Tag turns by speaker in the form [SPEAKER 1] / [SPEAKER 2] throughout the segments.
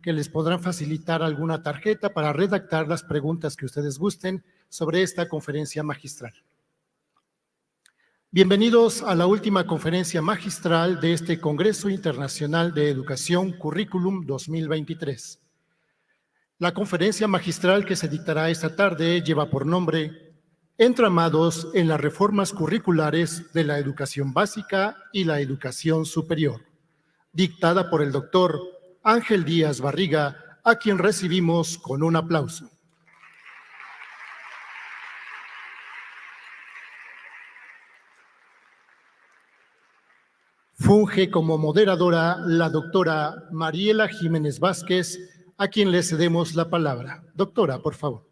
[SPEAKER 1] que les podrán facilitar alguna tarjeta para redactar las preguntas que ustedes gusten sobre esta conferencia magistral. Bienvenidos a la última conferencia magistral de este Congreso Internacional de Educación Currículum 2023. La conferencia magistral que se dictará esta tarde lleva por nombre Entramados en las reformas curriculares de la educación básica y la educación superior, dictada por el doctor Ángel Díaz Barriga, a quien recibimos con un aplauso. Funge como moderadora la doctora Mariela Jiménez Vázquez, a quien le cedemos la palabra. Doctora, por favor.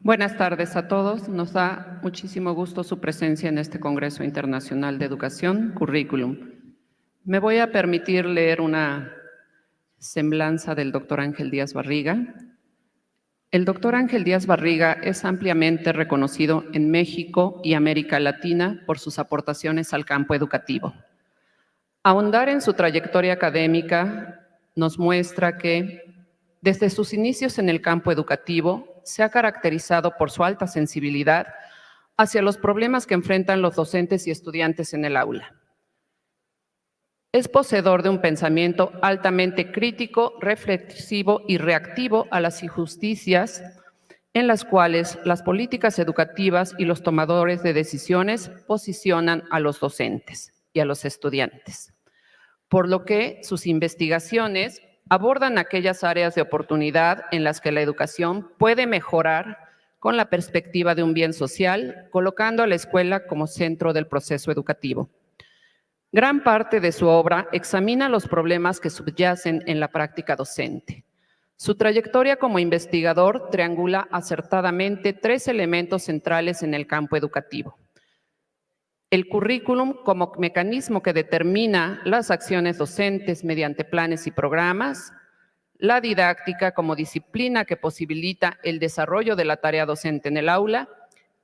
[SPEAKER 2] Buenas tardes a todos. Nos da muchísimo gusto su presencia en este Congreso Internacional de Educación Currículum. Me voy a permitir leer una semblanza del doctor Ángel Díaz Barriga. El doctor Ángel Díaz Barriga es ampliamente reconocido en México y América Latina por sus aportaciones al campo educativo. Ahondar en su trayectoria académica nos muestra que, desde sus inicios en el campo educativo, se ha caracterizado por su alta sensibilidad hacia los problemas que enfrentan los docentes y estudiantes en el aula. Es poseedor de un pensamiento altamente crítico, reflexivo y reactivo a las injusticias en las cuales las políticas educativas y los tomadores de decisiones posicionan a los docentes y a los estudiantes, por lo que sus investigaciones abordan aquellas áreas de oportunidad en las que la educación puede mejorar con la perspectiva de un bien social, colocando a la escuela como centro del proceso educativo. Gran parte de su obra examina los problemas que subyacen en la práctica docente. Su trayectoria como investigador triangula acertadamente tres elementos centrales en el campo educativo: el currículum como mecanismo que determina las acciones docentes mediante planes y programas, la didáctica como disciplina que posibilita el desarrollo de la tarea docente en el aula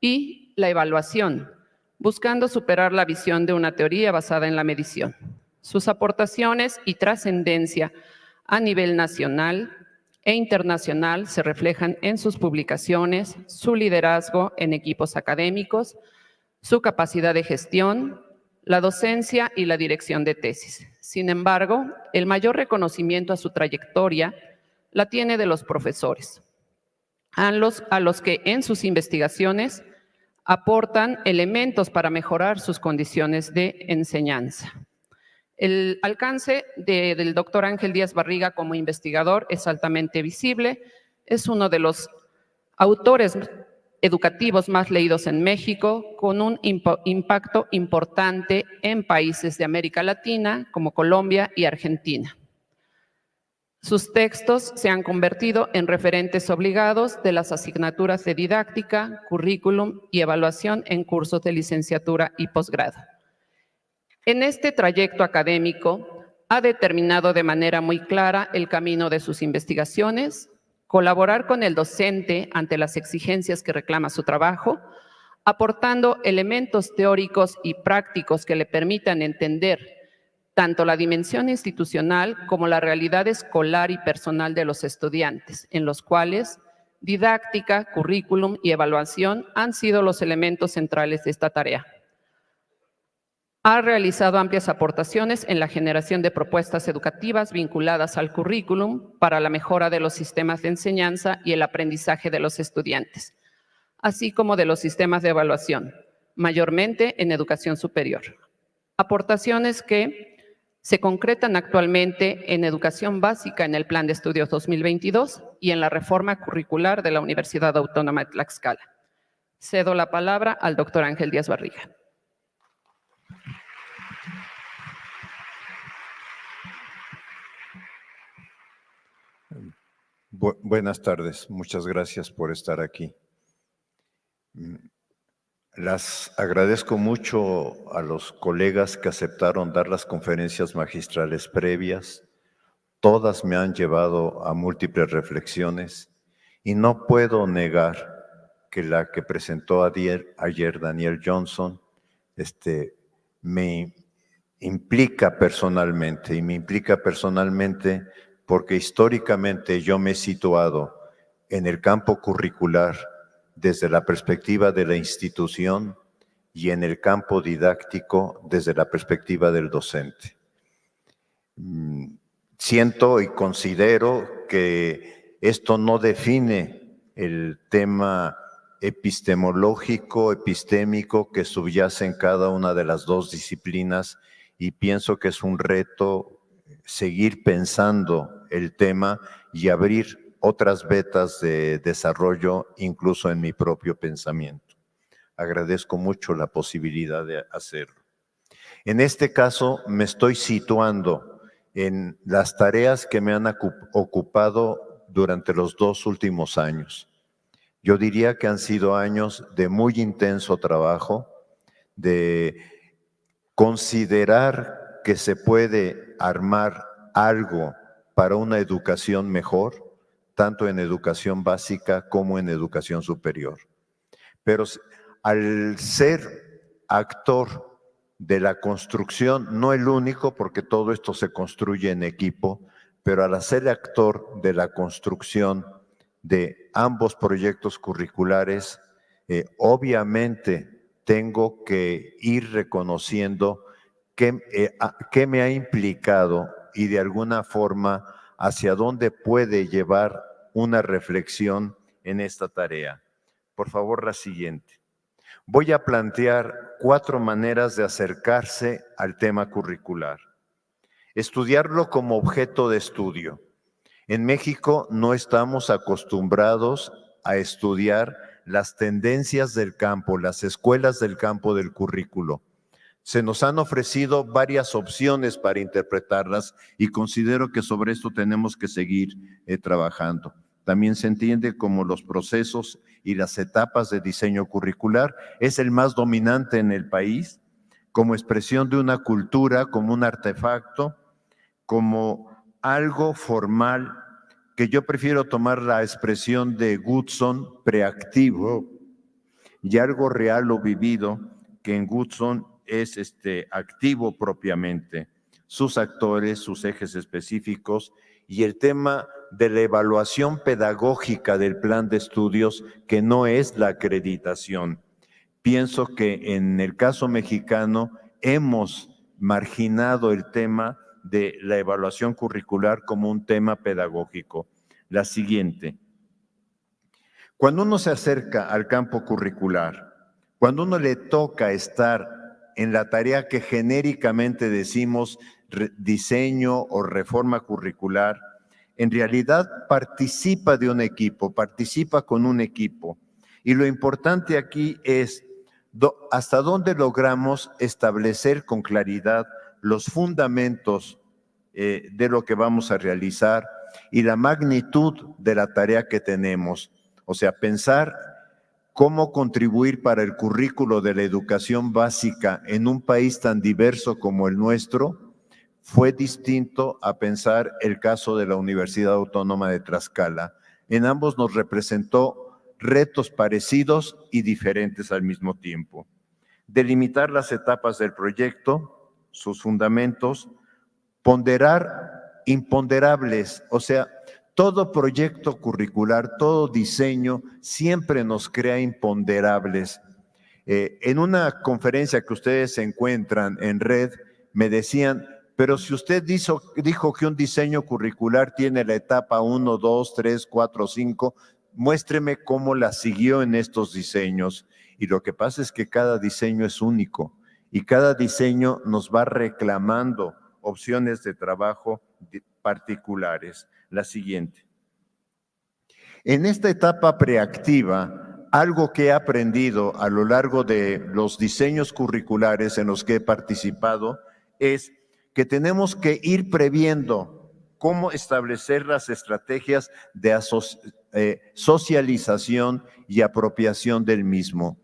[SPEAKER 2] y la evaluación, buscando superar la visión de una teoría basada en la medición. Sus aportaciones y trascendencia a nivel nacional e internacional se reflejan en sus publicaciones, su liderazgo en equipos académicos, su capacidad de gestión, la docencia y la dirección de tesis. Sin embargo, el mayor reconocimiento a su trayectoria la tiene de los profesores, a los que en sus investigaciones aportan elementos para mejorar sus condiciones de enseñanza. El alcance del doctor Ángel Díaz Barriga como investigador es altamente visible. Es uno de los autores educativos más leídos en México, con un impacto importante en países de América Latina como Colombia y Argentina. Sus textos se han convertido en referentes obligados de las asignaturas de didáctica, currículum y evaluación en cursos de licenciatura y posgrado. En este trayecto académico ha determinado de manera muy clara el camino de sus investigaciones, colaborar con el docente ante las exigencias que reclama su trabajo, aportando elementos teóricos y prácticos que le permitan entender tanto la dimensión institucional como la realidad escolar y personal de los estudiantes, en los cuales didáctica, currículum y evaluación han sido los elementos centrales de esta tarea. Ha realizado amplias aportaciones en la generación de propuestas educativas vinculadas al currículum para la mejora de los sistemas de enseñanza y el aprendizaje de los estudiantes, así como de los sistemas de evaluación, mayormente en educación superior. Aportaciones que se concretan actualmente en educación básica en el Plan de Estudios 2022 y en la reforma curricular de la Universidad Autónoma de Tlaxcala. Cedo la palabra al doctor Ángel Díaz Barriga.
[SPEAKER 3] Buenas tardes, muchas gracias por estar aquí. Las agradezco mucho a los colegas que aceptaron dar las conferencias magistrales previas. Todas me han llevado a múltiples reflexiones y no puedo negar que la que presentó ayer Daniel Johnson, me implica personalmente, y me implica personalmente porque históricamente yo me he situado en el campo curricular desde la perspectiva de la institución y en el campo didáctico desde la perspectiva del docente. Siento y considero que esto no define el tema epistemológico, epistémico que subyace en cada una de las dos disciplinas, y pienso que es un reto seguir pensando el tema y abrir otras vetas de desarrollo, incluso en mi propio pensamiento. Agradezco mucho la posibilidad de hacerlo. En este caso, me estoy situando en las tareas que me han ocupado durante los 2 últimos años. Yo diría que han sido años de muy intenso trabajo, de considerar que se puede armar algo para una educación mejor, tanto en educación básica como en educación superior. Pero al ser actor de la construcción, no el único, porque todo esto se construye en equipo, pero al ser actor de la construcción de ambos proyectos curriculares, obviamente tengo que ir reconociendo qué me ha implicado y de alguna forma hacia dónde puede llevar una reflexión en esta tarea. Por favor, la siguiente. Voy a plantear 4 maneras de acercarse al tema curricular. Estudiarlo como objeto de estudio. En México no estamos acostumbrados a estudiar las tendencias del campo, las escuelas del campo del currículo. Se nos han ofrecido varias opciones para interpretarlas y considero que sobre esto tenemos que seguir trabajando. También se entiende como los procesos y las etapas de diseño curricular es el más dominante en el país, como expresión de una cultura, como un artefacto, como algo formal, que yo prefiero tomar la expresión de Goodson, preactivo, y algo real o vivido, que en Goodson es activo propiamente, sus actores, sus ejes específicos, y el tema de la evaluación pedagógica del plan de estudios, que no es la acreditación. Pienso que en el caso mexicano hemos marginado el tema de la evaluación curricular como un tema pedagógico. La siguiente. Cuando uno se acerca al campo curricular, cuando uno le toca estar en la tarea que genéricamente decimos diseño o reforma curricular, en realidad participa de un equipo, participa con un equipo. Y lo importante aquí es hasta dónde logramos establecer con claridad los fundamentos de lo que vamos a realizar y la magnitud de la tarea que tenemos. O sea, pensar cómo contribuir para el currículo de la educación básica en un país tan diverso como el nuestro fue distinto a pensar el caso de la Universidad Autónoma de Tlaxcala. En ambos nos representó retos parecidos y diferentes al mismo tiempo. Delimitar las etapas del proyecto, sus fundamentos, ponderar imponderables, o sea, todo proyecto curricular, todo diseño siempre nos crea imponderables. En una conferencia que ustedes se encuentran en red, me decían, pero si usted dijo que un diseño curricular tiene la etapa 1, 2, 3, 4, 5, muéstreme cómo la siguió en estos diseños. Y lo que pasa es que cada diseño es único y cada diseño nos va reclamando opciones de trabajo particulares. La siguiente. En esta etapa preactiva, algo que he aprendido a lo largo de los diseños curriculares en los que he participado es que tenemos que ir previendo cómo establecer las estrategias de socialización y apropiación del mismo.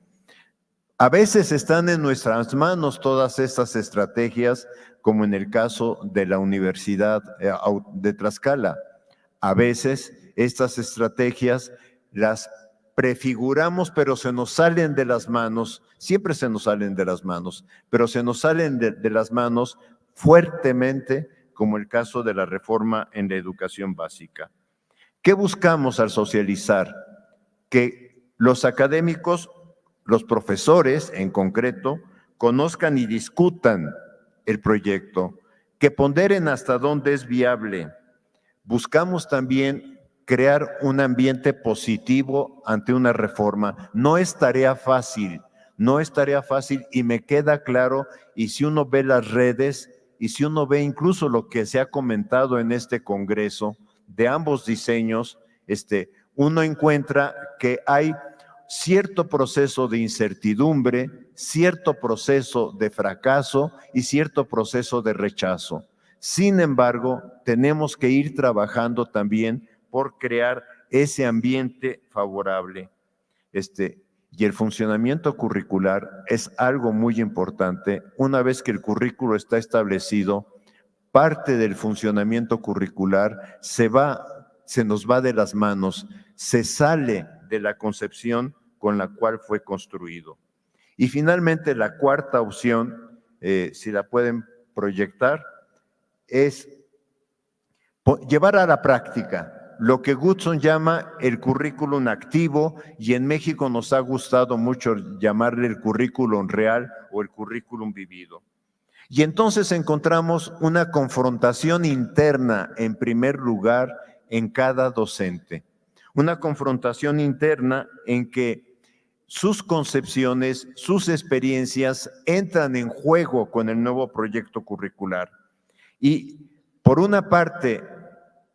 [SPEAKER 3] A veces están en nuestras manos todas estas estrategias, como en el caso de la Universidad de Tlaxcala. A veces estas estrategias las prefiguramos, pero se nos salen de las manos, siempre se nos salen de las manos, pero se nos salen de las manos fuertemente, como el caso de la reforma en la educación básica. ¿Qué buscamos al socializar? Que los académicos, los profesores en concreto, conozcan y discutan el proyecto, que ponderen hasta dónde es viable. Buscamos también crear un ambiente positivo ante una reforma. No es tarea fácil, no es tarea fácil, y me queda claro, y si uno ve las redes, y si uno ve incluso lo que se ha comentado en este Congreso de ambos diseños, uno encuentra que hay cierto proceso de incertidumbre, cierto proceso de fracaso y cierto proceso de rechazo. Sin embargo, tenemos que ir trabajando también por crear ese ambiente favorable. Y el funcionamiento curricular es algo muy importante. Una vez que el currículo está establecido, parte del funcionamiento curricular se nos va de las manos, se sale de la concepción con la cual fue construido. Y finalmente, la cuarta opción, si la pueden proyectar, es llevar a la práctica lo que Goodson llama el currículum activo, y en México nos ha gustado mucho llamarle el currículum real o el currículum vivido. Y entonces encontramos una confrontación interna, en primer lugar, en cada docente. Una confrontación interna en que sus concepciones, sus experiencias entran en juego con el nuevo proyecto curricular. Y por una parte,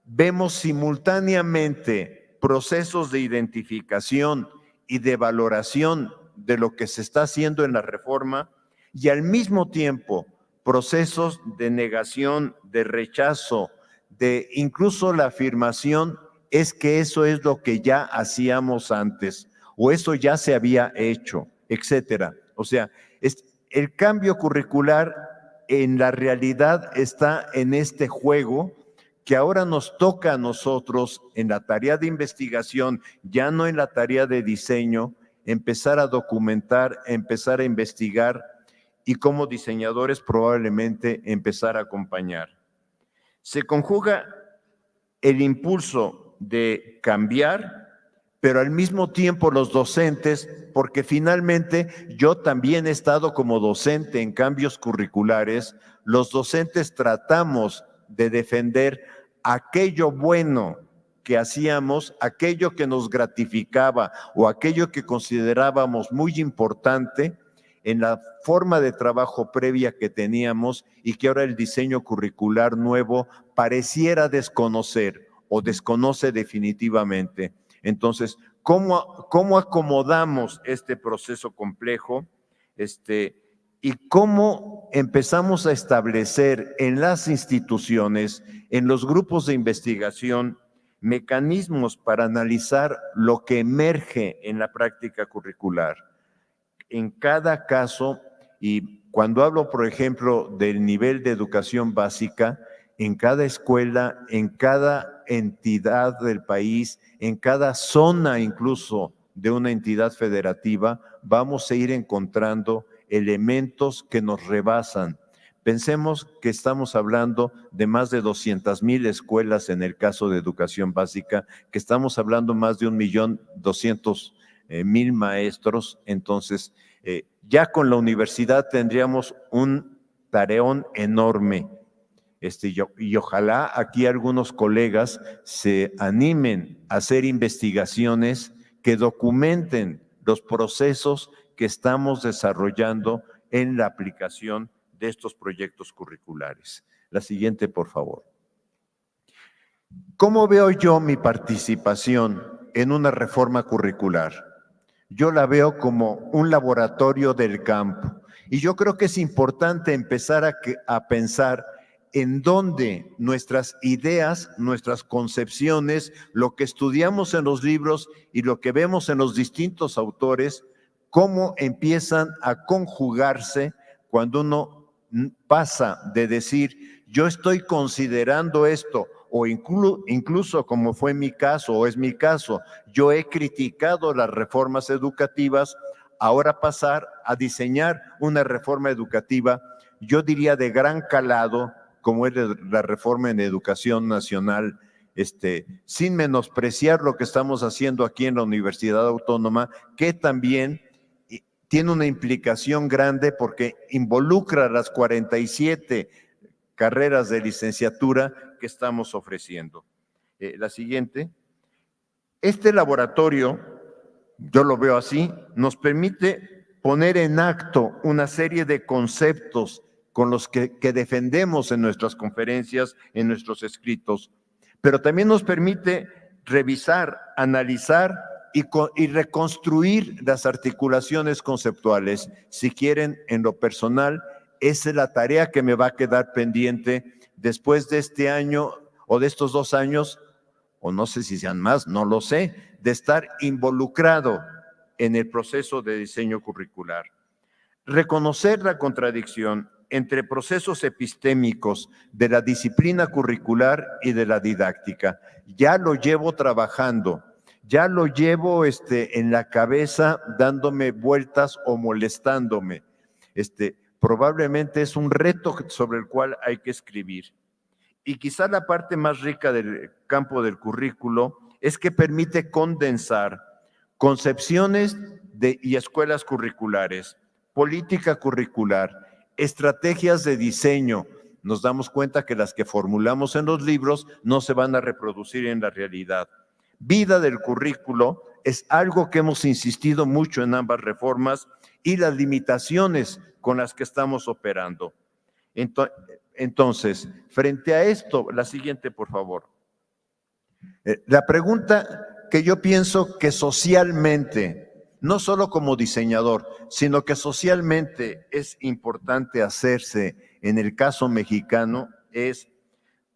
[SPEAKER 3] vemos simultáneamente procesos de identificación y de valoración de lo que se está haciendo en la reforma, y al mismo tiempo procesos de negación, de rechazo, de incluso la afirmación es que eso es lo que ya hacíamos antes, o eso ya se había hecho, etcétera. O sea, el cambio curricular en la realidad está en este juego que ahora nos toca a nosotros en la tarea de investigación, ya no en la tarea de diseño, empezar a documentar, empezar a investigar y como diseñadores probablemente empezar a acompañar. Se conjuga el impulso de cambiar, pero al mismo tiempo los docentes, porque finalmente yo también he estado como docente en cambios curriculares, los docentes tratamos de defender aquello bueno que hacíamos, aquello que nos gratificaba o aquello que considerábamos muy importante en la forma de trabajo previa que teníamos y que ahora el diseño curricular nuevo pareciera desconocer o desconoce definitivamente. Entonces, ¿cómo acomodamos este proceso complejo? Y cómo empezamos a establecer en las instituciones, en los grupos de investigación, mecanismos para analizar lo que emerge en la práctica curricular. En cada caso, y cuando hablo, por ejemplo, del nivel de educación básica, en cada escuela, en cada entidad del país, en cada zona incluso de una entidad federativa, vamos a ir encontrando elementos que nos rebasan. Pensemos que estamos hablando de más de 200,000 escuelas en el caso de educación básica, que estamos hablando más de 1,200,000 maestros. Entonces, ya con la universidad tendríamos un tareón enorme. Y ojalá aquí algunos colegas se animen a hacer investigaciones que documenten los procesos que estamos desarrollando en la aplicación de estos proyectos curriculares. La siguiente, por favor. ¿Cómo veo yo mi participación en una reforma curricular? Yo la veo como un laboratorio del campo. Y yo creo que es importante empezar a pensar en dónde nuestras ideas, nuestras concepciones, lo que estudiamos en los libros y lo que vemos en los distintos autores, cómo empiezan a conjugarse cuando uno pasa de decir, yo estoy considerando esto o incluso como fue mi caso o es mi caso, yo he criticado las reformas educativas, ahora pasar a diseñar una reforma educativa, yo diría de gran calado, como es la reforma en educación nacional, sin menospreciar lo que estamos haciendo aquí en la Universidad Autónoma, que también tiene una implicación grande porque involucra las 47 carreras de licenciatura que estamos ofreciendo. La siguiente. Este laboratorio, yo lo veo así, nos permite poner en acto una serie de conceptos con los que defendemos en nuestras conferencias, en nuestros escritos, pero también nos permite revisar, analizar y reconstruir las articulaciones conceptuales. Si quieren, en lo personal, esa es la tarea que me va a quedar pendiente después de este año o de estos 2 años, o no sé si sean más, no lo sé, de estar involucrado en el proceso de diseño curricular. Reconocer la contradicción entre procesos epistémicos de la disciplina curricular y de la didáctica. Ya lo llevo trabajando, ya lo llevo en la cabeza dándome vueltas o molestándome. Probablemente es un reto sobre el cual hay que escribir. Y quizá la parte más rica del campo del currículo es que permite condensar concepciones y escuelas curriculares, política curricular, estrategias de diseño. Nos damos cuenta que las que formulamos en los libros no se van a reproducir en la realidad. Vida del currículo es algo que hemos insistido mucho en ambas reformas y las limitaciones con las que estamos operando. Entonces, frente a esto, la siguiente, por favor. La pregunta que yo pienso que socialmente, no solo como diseñador, sino que socialmente es importante hacerse en el caso mexicano es,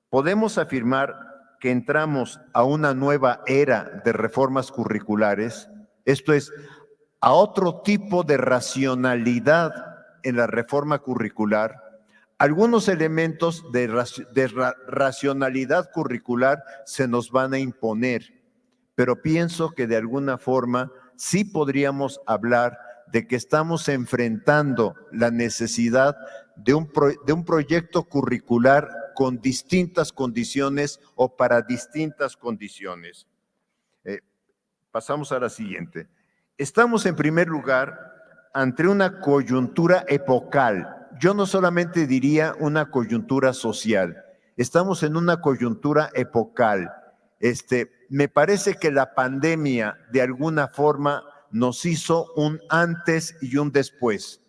[SPEAKER 3] ¿podemos afirmar que entramos a una nueva era de reformas curriculares? Esto es, a otro tipo de racionalidad en la reforma curricular. Algunos elementos de racionalidad curricular se nos van a imponer, pero pienso que de alguna forma sí podríamos hablar de que estamos enfrentando la necesidad de un proyecto curricular con distintas condiciones o para distintas condiciones. Pasamos a la siguiente. Estamos en primer lugar ante una coyuntura epocal. Yo no solamente diría una coyuntura social, estamos en una coyuntura epocal. Me parece que la pandemia de alguna forma nos hizo un antes y un después.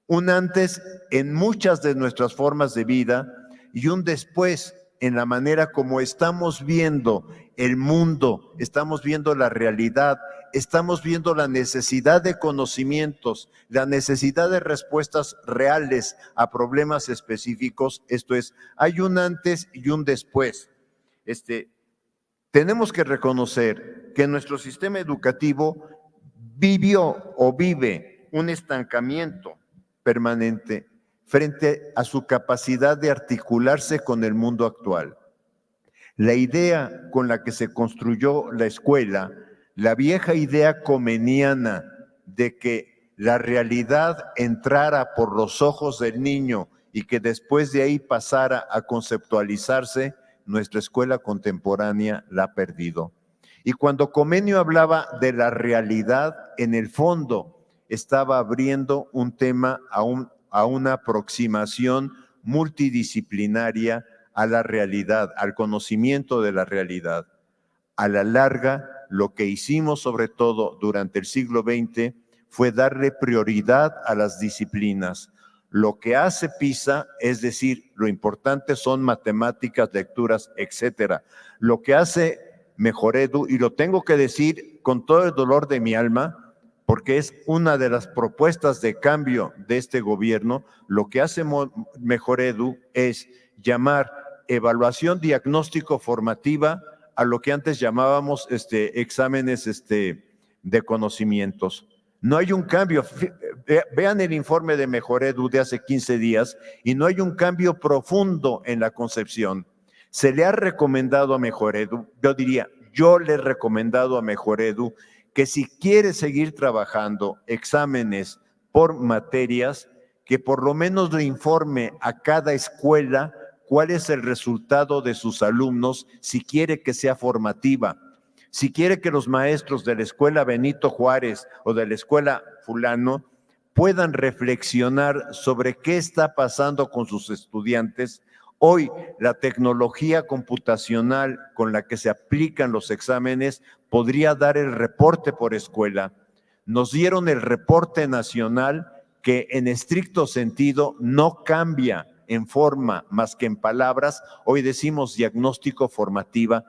[SPEAKER 3] Un antes en muchas de nuestras formas de vida y un después en la manera como estamos viendo el mundo, estamos viendo la realidad, estamos viendo la necesidad de conocimientos, la necesidad de respuestas reales a problemas específicos. Esto es, hay un antes y un después. Tenemos que reconocer que nuestro sistema educativo vivió o vive un estancamiento permanente frente a su capacidad de articularse con el mundo actual. La idea con la que se construyó la escuela, la vieja idea comeniana de que la realidad entrara por los ojos del niño y que después de ahí pasara a conceptualizarse, nuestra escuela contemporánea la ha perdido. Y cuando Comenio hablaba de la realidad, en el fondo estaba abriendo un tema a una aproximación multidisciplinaria a la realidad, al conocimiento de la realidad. A la larga, lo que hicimos sobre todo durante el siglo XX fue darle prioridad a las disciplinas. Lo que hace PISA, es decir, lo importante son matemáticas, lecturas, etcétera. Lo que hace Mejoredu, y lo tengo que decir con todo el dolor de mi alma, porque es una de las propuestas de cambio de este gobierno, lo que hace Mejoredu es llamar evaluación diagnóstico formativa a lo que antes llamábamos exámenes de conocimientos. No hay un cambio. Vean el informe de Mejoredu de hace 15 días y no hay un cambio profundo en la concepción. Se le ha recomendado a Mejoredu, yo le he recomendado a Mejoredu que si quiere seguir trabajando exámenes por materias, que por lo menos le informe a cada escuela cuál es el resultado de sus alumnos, si quiere que sea formativa. Si quiere que los maestros de la escuela Benito Juárez o de la escuela fulano puedan reflexionar sobre qué está pasando con sus estudiantes. Hoy la tecnología computacional con la que se aplican los exámenes podría dar el reporte por escuela. Nos dieron el reporte nacional que en estricto sentido no cambia en forma más que en palabras. Hoy decimos diagnóstico formativa.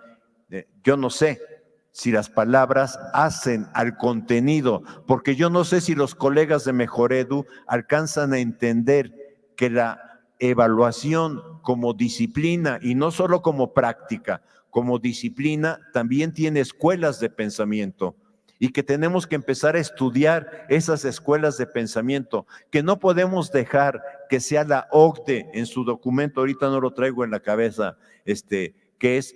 [SPEAKER 3] Yo no sé si las palabras hacen al contenido, porque yo no sé si los colegas de Mejoredu alcanzan a entender que la evaluación como disciplina, y no solo como práctica, como disciplina, también tiene escuelas de pensamiento, y que tenemos que empezar a estudiar esas escuelas de pensamiento, que no podemos dejar que sea la OCDE en su documento, ahorita no lo traigo en la cabeza, que es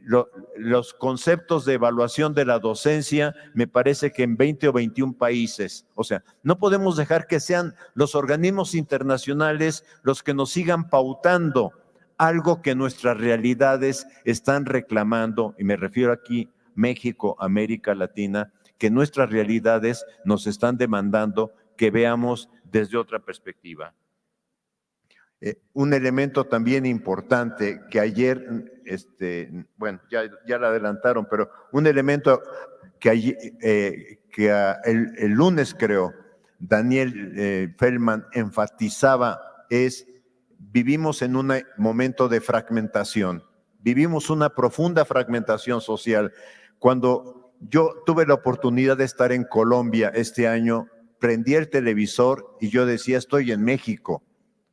[SPEAKER 3] los conceptos de evaluación de la docencia, me parece que en 20 o 21 países. O sea, no podemos dejar que sean los organismos internacionales los que nos sigan pautando algo que nuestras realidades están reclamando, y me refiero aquí México, América Latina, que nuestras realidades nos están demandando que veamos desde otra perspectiva. Un elemento también importante que ayer, bueno, ya lo adelantaron, pero un elemento que el lunes, creo, Daniel Feldman enfatizaba es: vivimos en un momento de fragmentación, vivimos una profunda fragmentación social. Cuando yo tuve la oportunidad de estar en Colombia este año, prendí el televisor y yo decía, estoy en México.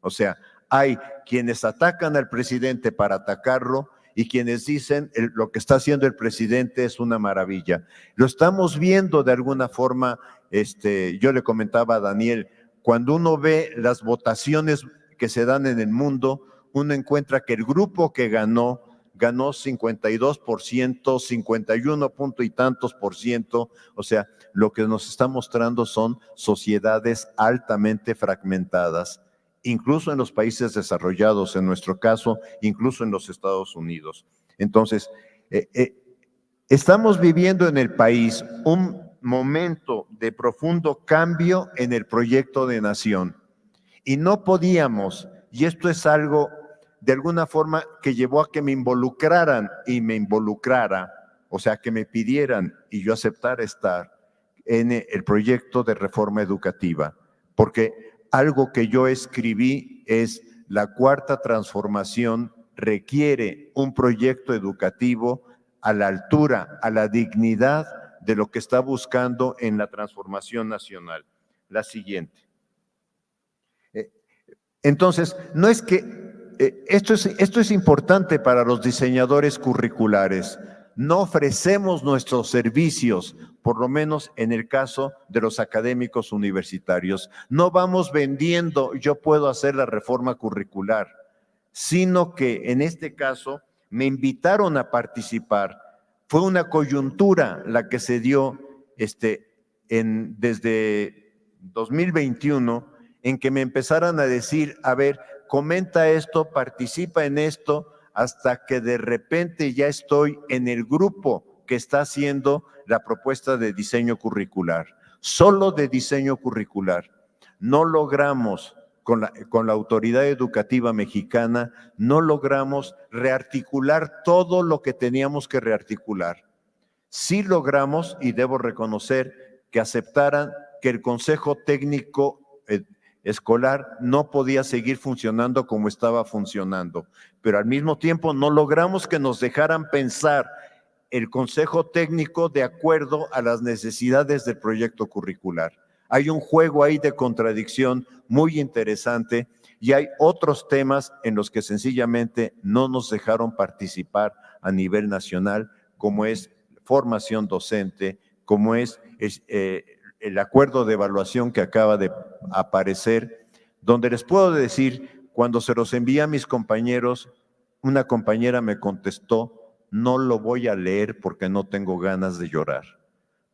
[SPEAKER 3] O sea, hay quienes atacan al presidente para atacarlo y quienes dicen lo que está haciendo el presidente es una maravilla. Lo estamos viendo de alguna forma. Yo le comentaba a Daniel, cuando uno ve las votaciones que se dan en el mundo, uno encuentra que el grupo que ganó 52%, 51 punto y tantos por ciento. O sea, lo que nos está mostrando son sociedades altamente fragmentadas, incluso en los países desarrollados, en nuestro caso, incluso en los Estados Unidos. Entonces, estamos viviendo en el país un momento de profundo cambio en el proyecto de nación. Y no podíamos, y esto es algo de alguna forma que llevó a que me involucraran y me involucrara, o sea, que me pidieran y yo aceptara estar en el proyecto de reforma educativa, porque algo que yo escribí es: la cuarta transformación requiere un proyecto educativo a la altura, a la dignidad de lo que está buscando en la transformación nacional. La siguiente. Entonces, no es que esto es importante para los diseñadores curriculares. No ofrecemos nuestros servicios, por lo menos en el caso de los académicos universitarios. No vamos vendiendo, yo puedo hacer la reforma curricular, sino que en este caso me invitaron a participar. Fue una coyuntura la que se dio desde 2021, en que me empezaran a decir, a ver, comenta esto, participa en esto, hasta que de repente ya estoy en el grupo que está haciendo la propuesta de diseño curricular, solo de diseño curricular. No logramos, con la Autoridad Educativa Mexicana, no logramos rearticular todo lo que teníamos que rearticular. Sí logramos, y debo reconocer, que aceptaran que el Consejo Técnico Escolar no podía seguir funcionando como estaba funcionando, pero al mismo tiempo no logramos que nos dejaran pensar el Consejo Técnico de acuerdo a las necesidades del proyecto curricular. Hay un juego ahí de contradicción muy interesante y hay otros temas en los que sencillamente no nos dejaron participar a nivel nacional, como es formación docente, como es el acuerdo de evaluación que acaba de aparecer, donde les puedo decir, cuando se los envía a mis compañeros, una compañera me contestó: no lo voy a leer porque no tengo ganas de llorar.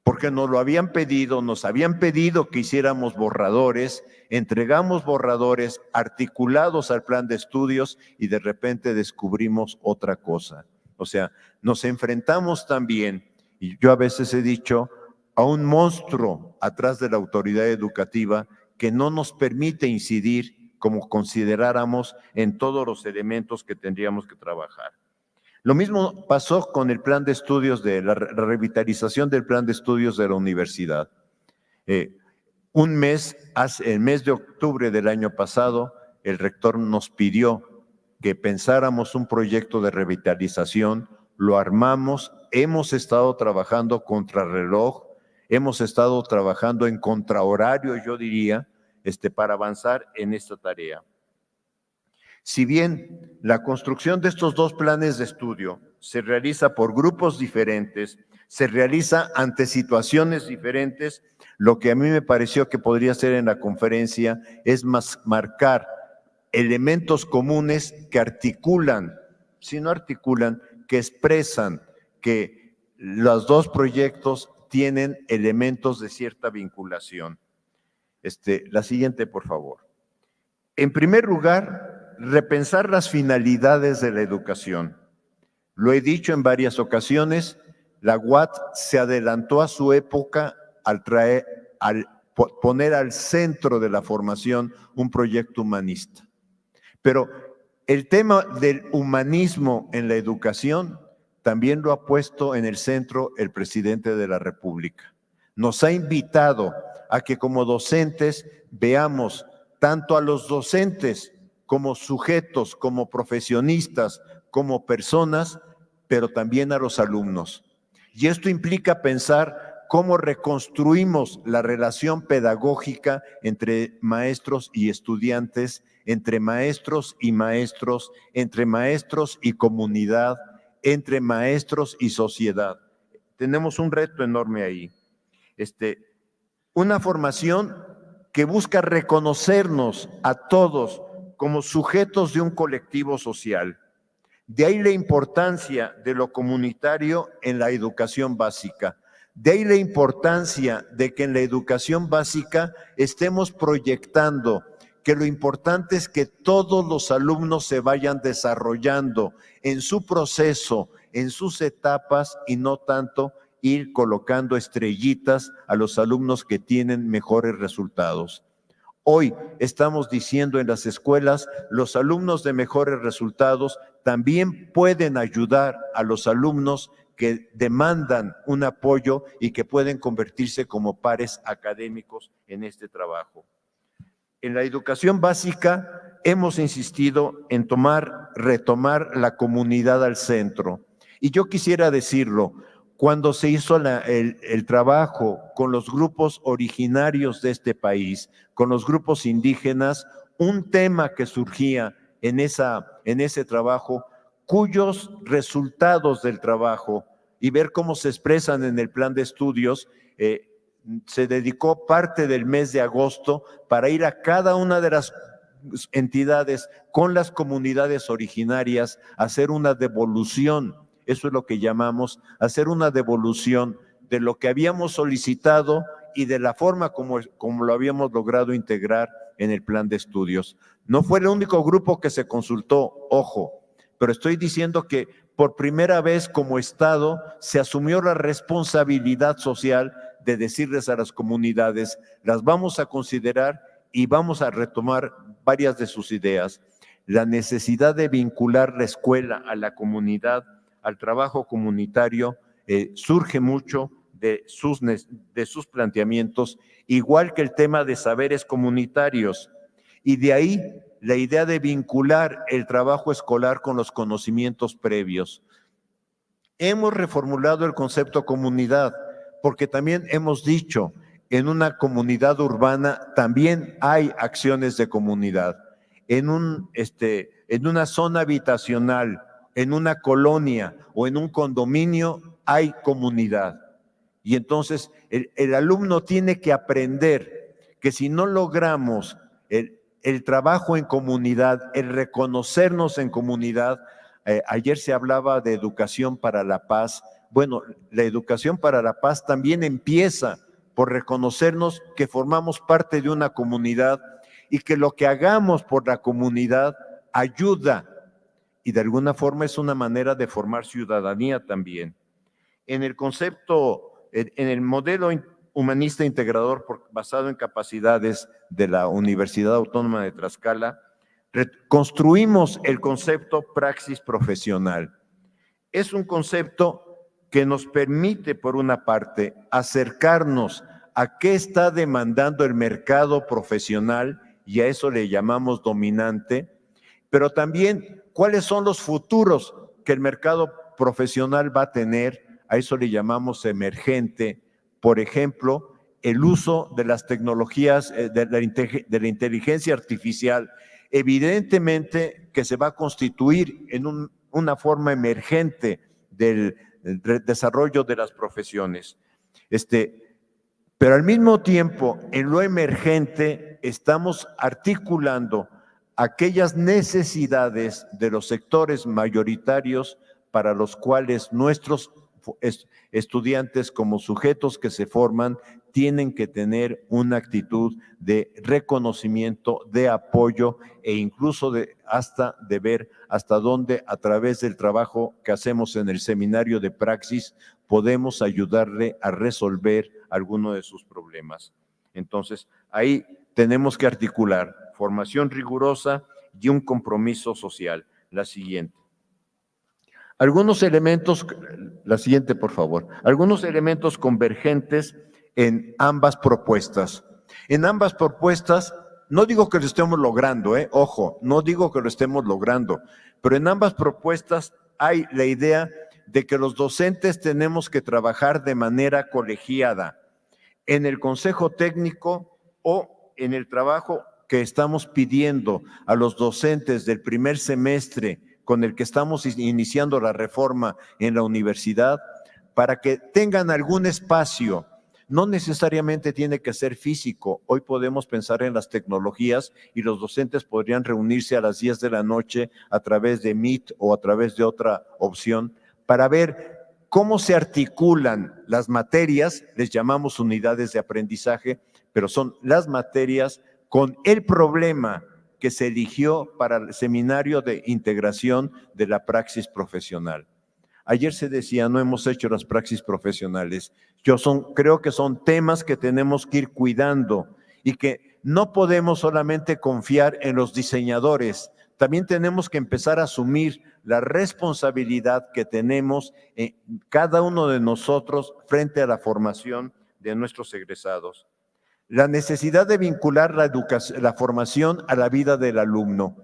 [SPEAKER 3] Porque nos lo habían pedido, nos habían pedido que hiciéramos borradores, entregamos borradores articulados al plan de estudios y de repente descubrimos otra cosa. O sea, nos enfrentamos también, y yo a veces he dicho, a un monstruo atrás de la autoridad educativa que no nos permite incidir como consideráramos en todos los elementos que tendríamos que trabajar. Lo mismo pasó con el plan de estudios de la revitalización del plan de estudios de la universidad. El mes de octubre del año pasado, el rector nos pidió que pensáramos un proyecto de revitalización, lo armamos, hemos estado trabajando contrarreloj, hemos estado trabajando en contrahorario, yo diría, para avanzar en esta tarea. Si bien la construcción de estos dos planes de estudio se realiza por grupos diferentes, se realiza ante situaciones diferentes, lo que a mí me pareció que podría ser en la conferencia es marcar elementos comunes que articulan, si no articulan, que expresan que los dos proyectos tienen elementos de cierta vinculación. La siguiente, por favor. En primer lugar, repensar las finalidades de la educación. Lo he dicho en varias ocasiones, la UAT se adelantó a su época al poner al centro de la formación un proyecto humanista. Pero el tema del humanismo en la educación también lo ha puesto en el centro el presidente de la República. Nos ha invitado a que como docentes veamos tanto a los docentes como sujetos, como profesionistas, como personas, pero también a los alumnos. Y esto implica pensar cómo reconstruimos la relación pedagógica entre maestros y estudiantes, entre maestros y maestros, entre maestros y comunidad, entre maestros y sociedad. Tenemos un reto enorme ahí. Una formación que busca reconocernos a todos como sujetos de un colectivo social. De ahí la importancia de lo comunitario en la educación básica. De ahí la importancia de que en la educación básica estemos proyectando que lo importante es que todos los alumnos se vayan desarrollando en su proceso, en sus etapas y no tanto ir colocando estrellitas a los alumnos que tienen mejores resultados. Hoy estamos diciendo en las escuelas, los alumnos de mejores resultados también pueden ayudar a los alumnos que demandan un apoyo y que pueden convertirse como pares académicos en este trabajo. En la educación básica hemos insistido en retomar la comunidad al centro. Y yo quisiera decirlo, cuando se hizo el trabajo con los grupos originarios de este país, con los grupos indígenas, un tema que surgía en ese trabajo, cuyos resultados del trabajo y ver cómo se expresan en el plan de estudios, se dedicó parte del mes de agosto para ir a cada una de las entidades con las comunidades originarias a hacer una devolución. Eso es lo que llamamos hacer una devolución de lo que habíamos solicitado y de la forma como lo habíamos logrado integrar en el plan de estudios. No fue el único grupo que se consultó, ojo, pero estoy diciendo que por primera vez como Estado se asumió la responsabilidad social de decirles a las comunidades, las vamos a considerar y vamos a retomar varias de sus ideas. La necesidad de vincular la escuela a la comunidad, al trabajo comunitario, surge mucho de sus planteamientos, igual que el tema de saberes comunitarios. Y de ahí la idea de vincular el trabajo escolar con los conocimientos previos. Hemos reformulado el concepto comunidad, porque también hemos dicho, en una comunidad urbana también hay acciones de comunidad. En una zona habitacional, en una colonia o en un condominio hay comunidad. Y entonces el alumno tiene que aprender que si no logramos el trabajo en comunidad, el reconocernos en comunidad, Ayer se hablaba de educación para la paz. Bueno, la educación para la paz también empieza por reconocernos que formamos parte de una comunidad y que lo que hagamos por la comunidad ayuda y de alguna forma es una manera de formar ciudadanía también. En el concepto, en el modelo humanista integrador basado en capacidades de la Universidad Autónoma de Tlaxcala, construimos el concepto praxis profesional. Es un concepto que nos permite, por una parte, acercarnos a qué está demandando el mercado profesional, y a eso le llamamos dominante, pero también cuáles son los futuros que el mercado profesional va a tener, a eso le llamamos emergente. Por ejemplo, el uso de las tecnologías de la inteligencia artificial, evidentemente que se va a constituir en una forma emergente del desarrollo de las profesiones. Pero al mismo tiempo, en lo emergente, estamos articulando aquellas necesidades de los sectores mayoritarios para los cuales nuestros estudiantes, como sujetos que se forman, tienen que tener una actitud de reconocimiento, de apoyo e incluso de ver hasta dónde, a través del trabajo que hacemos en el seminario de praxis, podemos ayudarle a resolver alguno de sus problemas. Entonces, ahí tenemos que articular formación rigurosa y un compromiso social. La siguiente. Algunos elementos, la siguiente por favor, algunos elementos convergentes en ambas propuestas. En ambas propuestas, no digo que lo estemos logrando, ojo, no digo que lo estemos logrando, pero en ambas propuestas hay la idea de que los docentes tenemos que trabajar de manera colegiada en el consejo técnico o en el trabajo que estamos pidiendo a los docentes del primer semestre con el que estamos iniciando la reforma en la universidad, para que tengan algún espacio. No necesariamente tiene que ser físico. Hoy podemos pensar en las tecnologías y los docentes podrían reunirse a las 10 de la noche a través de Meet o a través de otra opción para ver cómo se articulan las materias, les llamamos unidades de aprendizaje, pero son las materias con el problema que se eligió para el seminario de integración de la praxis profesional. Ayer se decía, no hemos hecho las praxis profesionales. Creo que son temas que tenemos que ir cuidando y que no podemos solamente confiar en los diseñadores. También tenemos que empezar a asumir la responsabilidad que tenemos cada uno de nosotros frente a la formación de nuestros egresados. La necesidad de vincular la formación a la vida del alumno.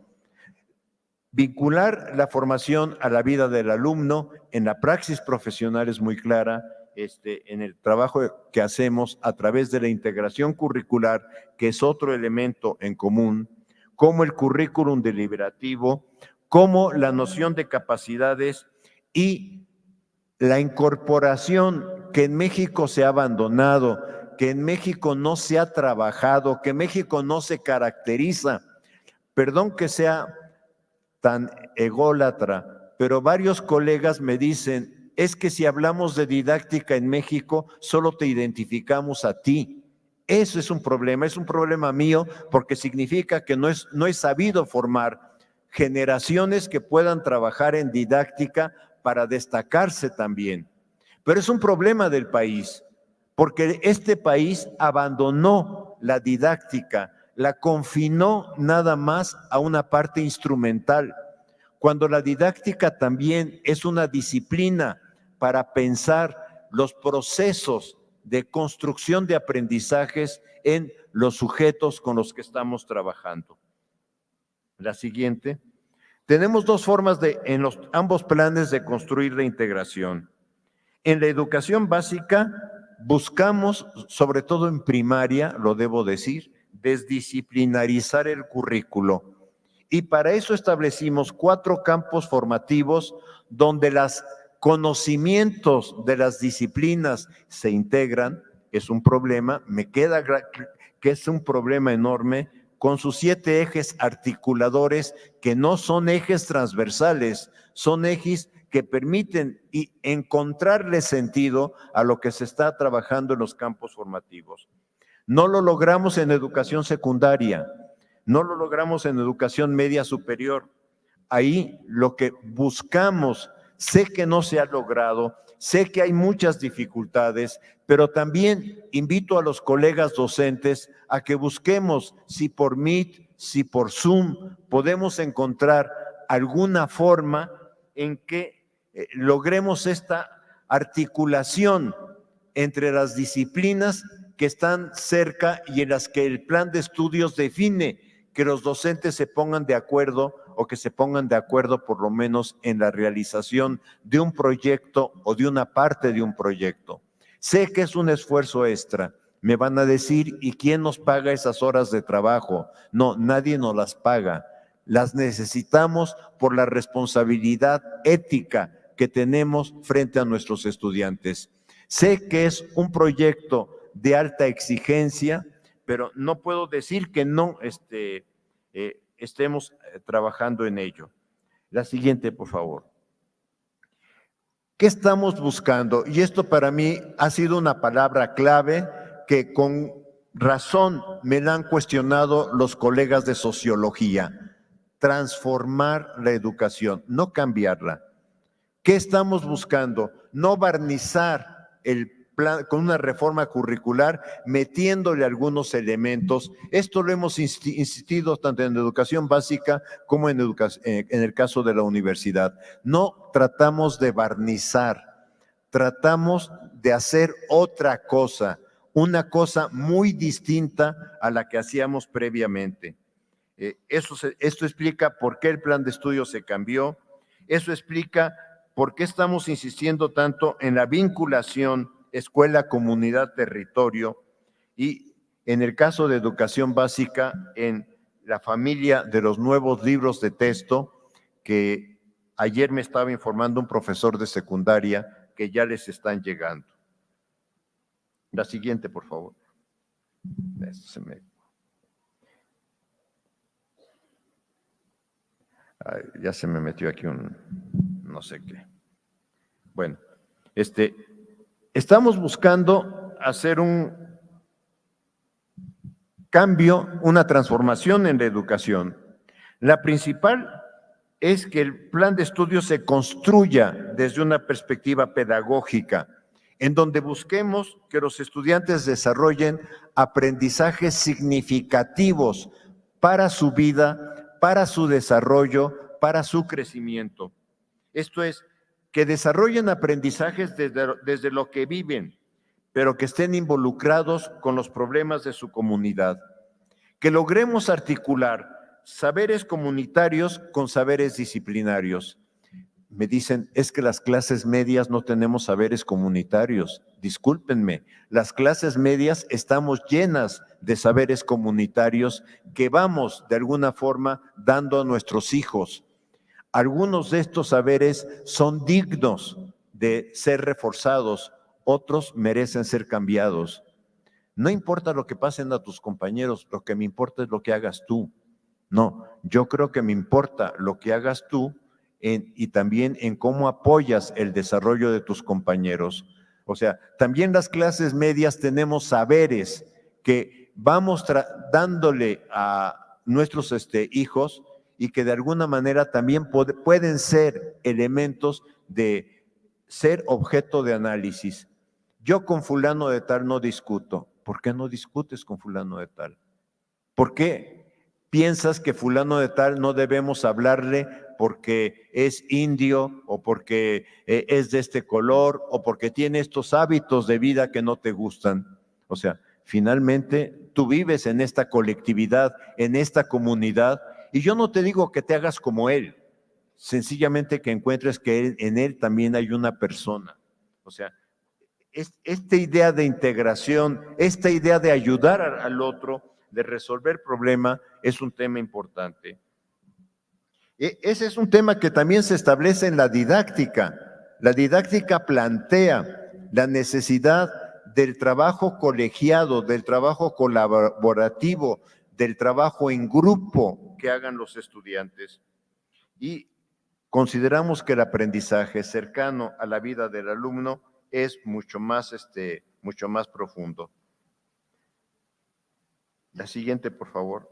[SPEAKER 3] Vincular la formación a la vida del alumno en la praxis profesional es muy clara, en el trabajo que hacemos a través de la integración curricular, que es otro elemento en común, como el currículum deliberativo, como la noción de capacidades y la incorporación que en México se ha abandonado, que en México no se ha trabajado, que México no se caracteriza. Perdón que sea tan ególatra, pero varios colegas me dicen, es que si hablamos de didáctica en México, solo te identificamos a ti. Eso es un problema mío, porque significa que no he sabido formar generaciones que puedan trabajar en didáctica para destacarse también. Pero es un problema del país, porque este país abandonó la didáctica, la confinó nada más a una parte instrumental, cuando la didáctica también es una disciplina para pensar los procesos de construcción de aprendizajes en los sujetos con los que estamos trabajando. La siguiente. Tenemos dos formas en ambos planes de construir la integración. En la educación básica buscamos, sobre todo en primaria, lo debo decir, desdisciplinarizar el currículo. Y para eso establecimos 4 campos formativos donde los conocimientos de las disciplinas se integran. Es un problema, me queda que es un problema enorme, con sus 7 ejes articuladores que no son ejes transversales, son ejes que permiten encontrarle sentido a lo que se está trabajando en los campos formativos. No lo logramos en educación secundaria, no lo logramos en educación media superior. Ahí lo que buscamos, sé que no se ha logrado, sé que hay muchas dificultades, pero también invito a los colegas docentes a que busquemos, si por Meet, si por Zoom, podemos encontrar alguna forma en que logremos esta articulación entre las disciplinas que están cerca y en las que el plan de estudios define que los docentes se pongan de acuerdo o que se pongan de acuerdo por lo menos en la realización de un proyecto o de una parte de un proyecto. Sé que es un esfuerzo extra. Me van a decir, ¿y quién nos paga esas horas de trabajo? No, nadie nos las paga. Las necesitamos por la responsabilidad ética que tenemos frente a nuestros estudiantes. Sé que es un proyecto de alta exigencia, pero no puedo decir que no estemos trabajando en ello. La siguiente, por favor. ¿Qué estamos buscando? Y esto para mí ha sido una palabra clave que con razón me la han cuestionado los colegas de sociología. Transformar la educación, no cambiarla. ¿Qué estamos buscando? No barnizar el plan con una reforma curricular, metiéndole algunos elementos. Esto lo hemos insistido tanto en educación básica como en el caso de la universidad. No tratamos de barnizar, tratamos de hacer otra cosa, una cosa muy distinta a la que hacíamos previamente. Esto explica por qué el plan de estudio se cambió, eso explica por qué estamos insistiendo tanto en la vinculación escuela, comunidad, territorio, y en el caso de educación básica, en la familia de los nuevos libros de texto, que ayer me estaba informando un profesor de secundaria que ya les están llegando. La siguiente, por favor. Ya se me metió aquí un no sé qué. Bueno, estamos buscando hacer un cambio, una transformación en la educación. La principal es que el plan de estudio se construya desde una perspectiva pedagógica, en donde busquemos que los estudiantes desarrollen aprendizajes significativos para su vida, para su desarrollo, para su crecimiento. Esto es, que desarrollen aprendizajes desde lo que viven, pero que estén involucrados con los problemas de su comunidad. Que logremos articular saberes comunitarios con saberes disciplinarios. Me dicen, es que las clases medias no tenemos saberes comunitarios. Discúlpenme, las clases medias estamos llenas de saberes comunitarios que vamos de alguna forma dando a nuestros hijos. Algunos de estos saberes son dignos de ser reforzados, otros merecen ser cambiados. No importa lo que pasen a tus compañeros, lo que me importa es lo que hagas tú. No, yo creo que me importa lo que hagas tú y también en cómo apoyas el desarrollo de tus compañeros. O sea, también las clases medias tenemos saberes que vamos dándole a nuestros hijos y que de alguna manera también pueden ser elementos de ser objeto de análisis. Yo con fulano de tal no discuto. ¿Por qué no discutes con fulano de tal? ¿Por qué piensas que fulano de tal no debemos hablarle porque es indio o porque es de este color o porque tiene estos hábitos de vida que no te gustan? O sea, finalmente tú vives en esta colectividad, en esta comunidad, y yo no te digo que te hagas como él, sencillamente que encuentres que en él también hay una persona. O sea, esta idea de integración, esta idea de ayudar al otro, de resolver problema, es un tema importante. Ese es un tema que también se establece en la didáctica. La didáctica plantea la necesidad del trabajo colegiado, del trabajo colaborativo, del trabajo en grupo que hagan los estudiantes. Y consideramos que el aprendizaje cercano a la vida del alumno es mucho más profundo. La siguiente, por favor.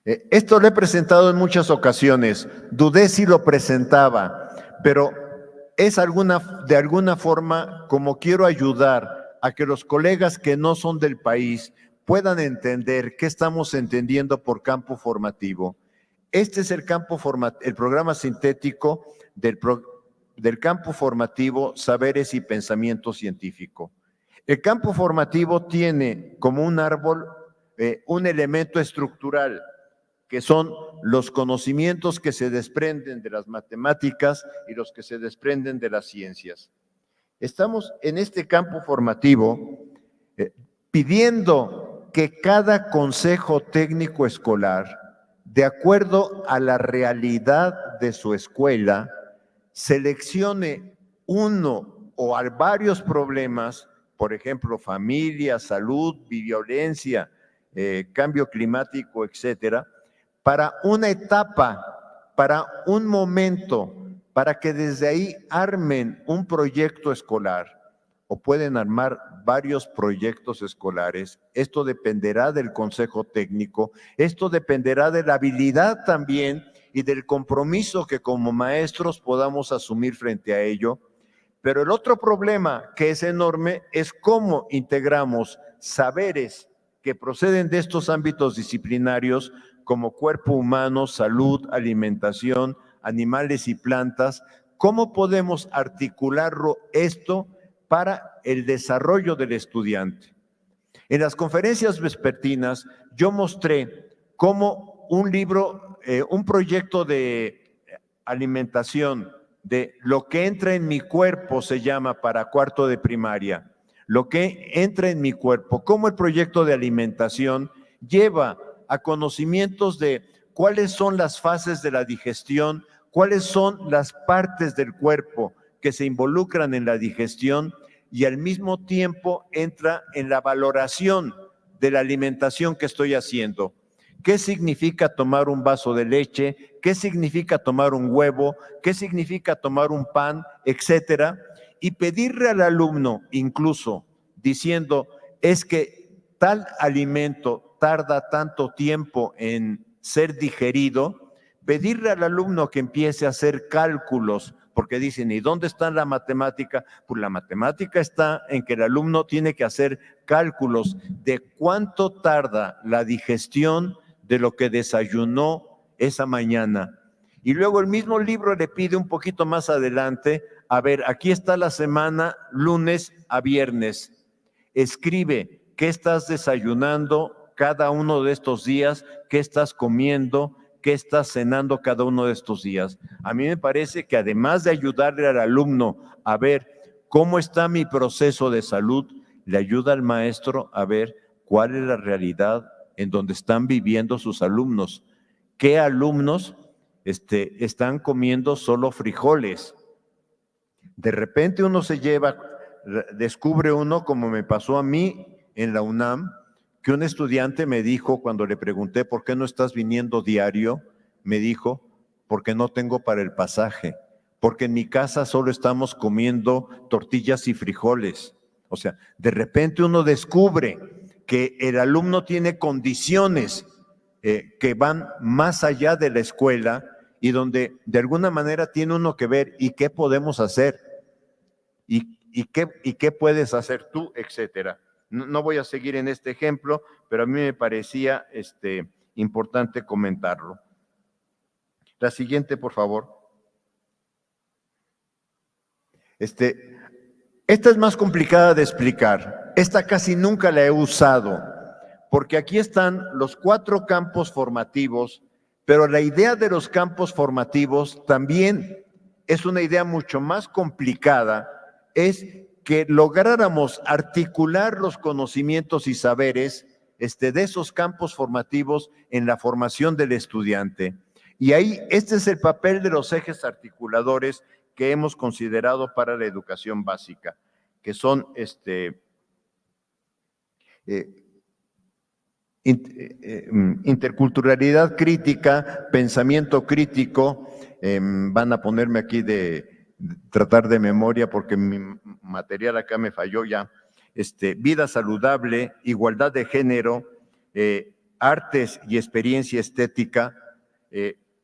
[SPEAKER 3] Esto lo he presentado en muchas ocasiones. Dudé si lo presentaba, pero es de alguna forma como quiero ayudar a que los colegas que no son del país puedan entender qué estamos entendiendo por campo formativo. Este es el programa sintético del campo formativo Saberes y Pensamiento Científico. El campo formativo tiene como un árbol un elemento estructural, que son los conocimientos que se desprenden de las matemáticas y los que se desprenden de las ciencias. Estamos en este campo formativo pidiendo que cada consejo técnico escolar, de acuerdo a la realidad de su escuela, seleccione uno o varios problemas, por ejemplo, familia, salud, violencia, cambio climático, etcétera, para una etapa, para un momento, para que desde ahí armen un proyecto escolar o pueden armar varios proyectos escolares. Esto dependerá del consejo técnico, esto dependerá de la habilidad también y del compromiso que como maestros podamos asumir frente a ello. Pero el otro problema que es enorme es cómo integramos saberes que proceden de estos ámbitos disciplinarios como cuerpo humano, salud, alimentación, animales y plantas, ¿cómo podemos articularlo esto para el desarrollo del estudiante? En las conferencias vespertinas yo mostré cómo un proyecto de alimentación, de lo que entra en mi cuerpo se llama para cuarto de primaria, lo que entra en mi cuerpo, cómo el proyecto de alimentación lleva a conocimientos de cuáles son las fases de la digestión, cuáles son las partes del cuerpo que se involucran en la digestión y al mismo tiempo entra en la valoración de la alimentación que estoy haciendo. ¿Qué significa tomar un vaso de leche? ¿Qué significa tomar un huevo? ¿Qué significa tomar un pan? Etcétera. Y pedirle al alumno, incluso diciendo, es que tal alimento tarda tanto tiempo en ser digerido, pedirle al alumno que empiece a hacer cálculos, porque dicen, ¿y dónde está la matemática? Pues la matemática está en que el alumno tiene que hacer cálculos de cuánto tarda la digestión de lo que desayunó esa mañana. Y luego el mismo libro le pide un poquito más adelante, a ver, aquí está la semana, lunes a viernes. Escribe qué estás desayunando cada uno de estos días, qué estás comiendo, qué estás cenando cada uno de estos días. A mí me parece que además de ayudarle al alumno a ver cómo está mi proceso de salud, le ayuda al maestro a ver cuál es la realidad en donde están viviendo sus alumnos. ¿Qué alumnos están comiendo solo frijoles? De repente uno descubre uno, como me pasó a mí en la UNAM, que un estudiante me dijo cuando le pregunté ¿por qué no estás viniendo diario? Me dijo, porque no tengo para el pasaje, porque en mi casa solo estamos comiendo tortillas y frijoles. O sea, de repente uno descubre que el alumno tiene condiciones que van más allá de la escuela y donde de alguna manera tiene uno que ver y qué podemos hacer y qué puedes hacer tú, etcétera. No voy a seguir en este ejemplo, pero a mí me parecía importante comentarlo. La siguiente, por favor. Esta es más complicada de explicar. Esta casi nunca la he usado, porque aquí están los 4 campos formativos, pero la idea de los campos formativos también es una idea mucho más complicada, es que lográramos articular los conocimientos y saberes de esos campos formativos en la formación del estudiante. Y ahí, este es el papel de los ejes articuladores que hemos considerado para la educación básica, que son interculturalidad crítica, pensamiento crítico. Van a ponerme aquí de tratar de memoria porque mi material acá me falló ya. Vida saludable, igualdad de género, artes y experiencia estética,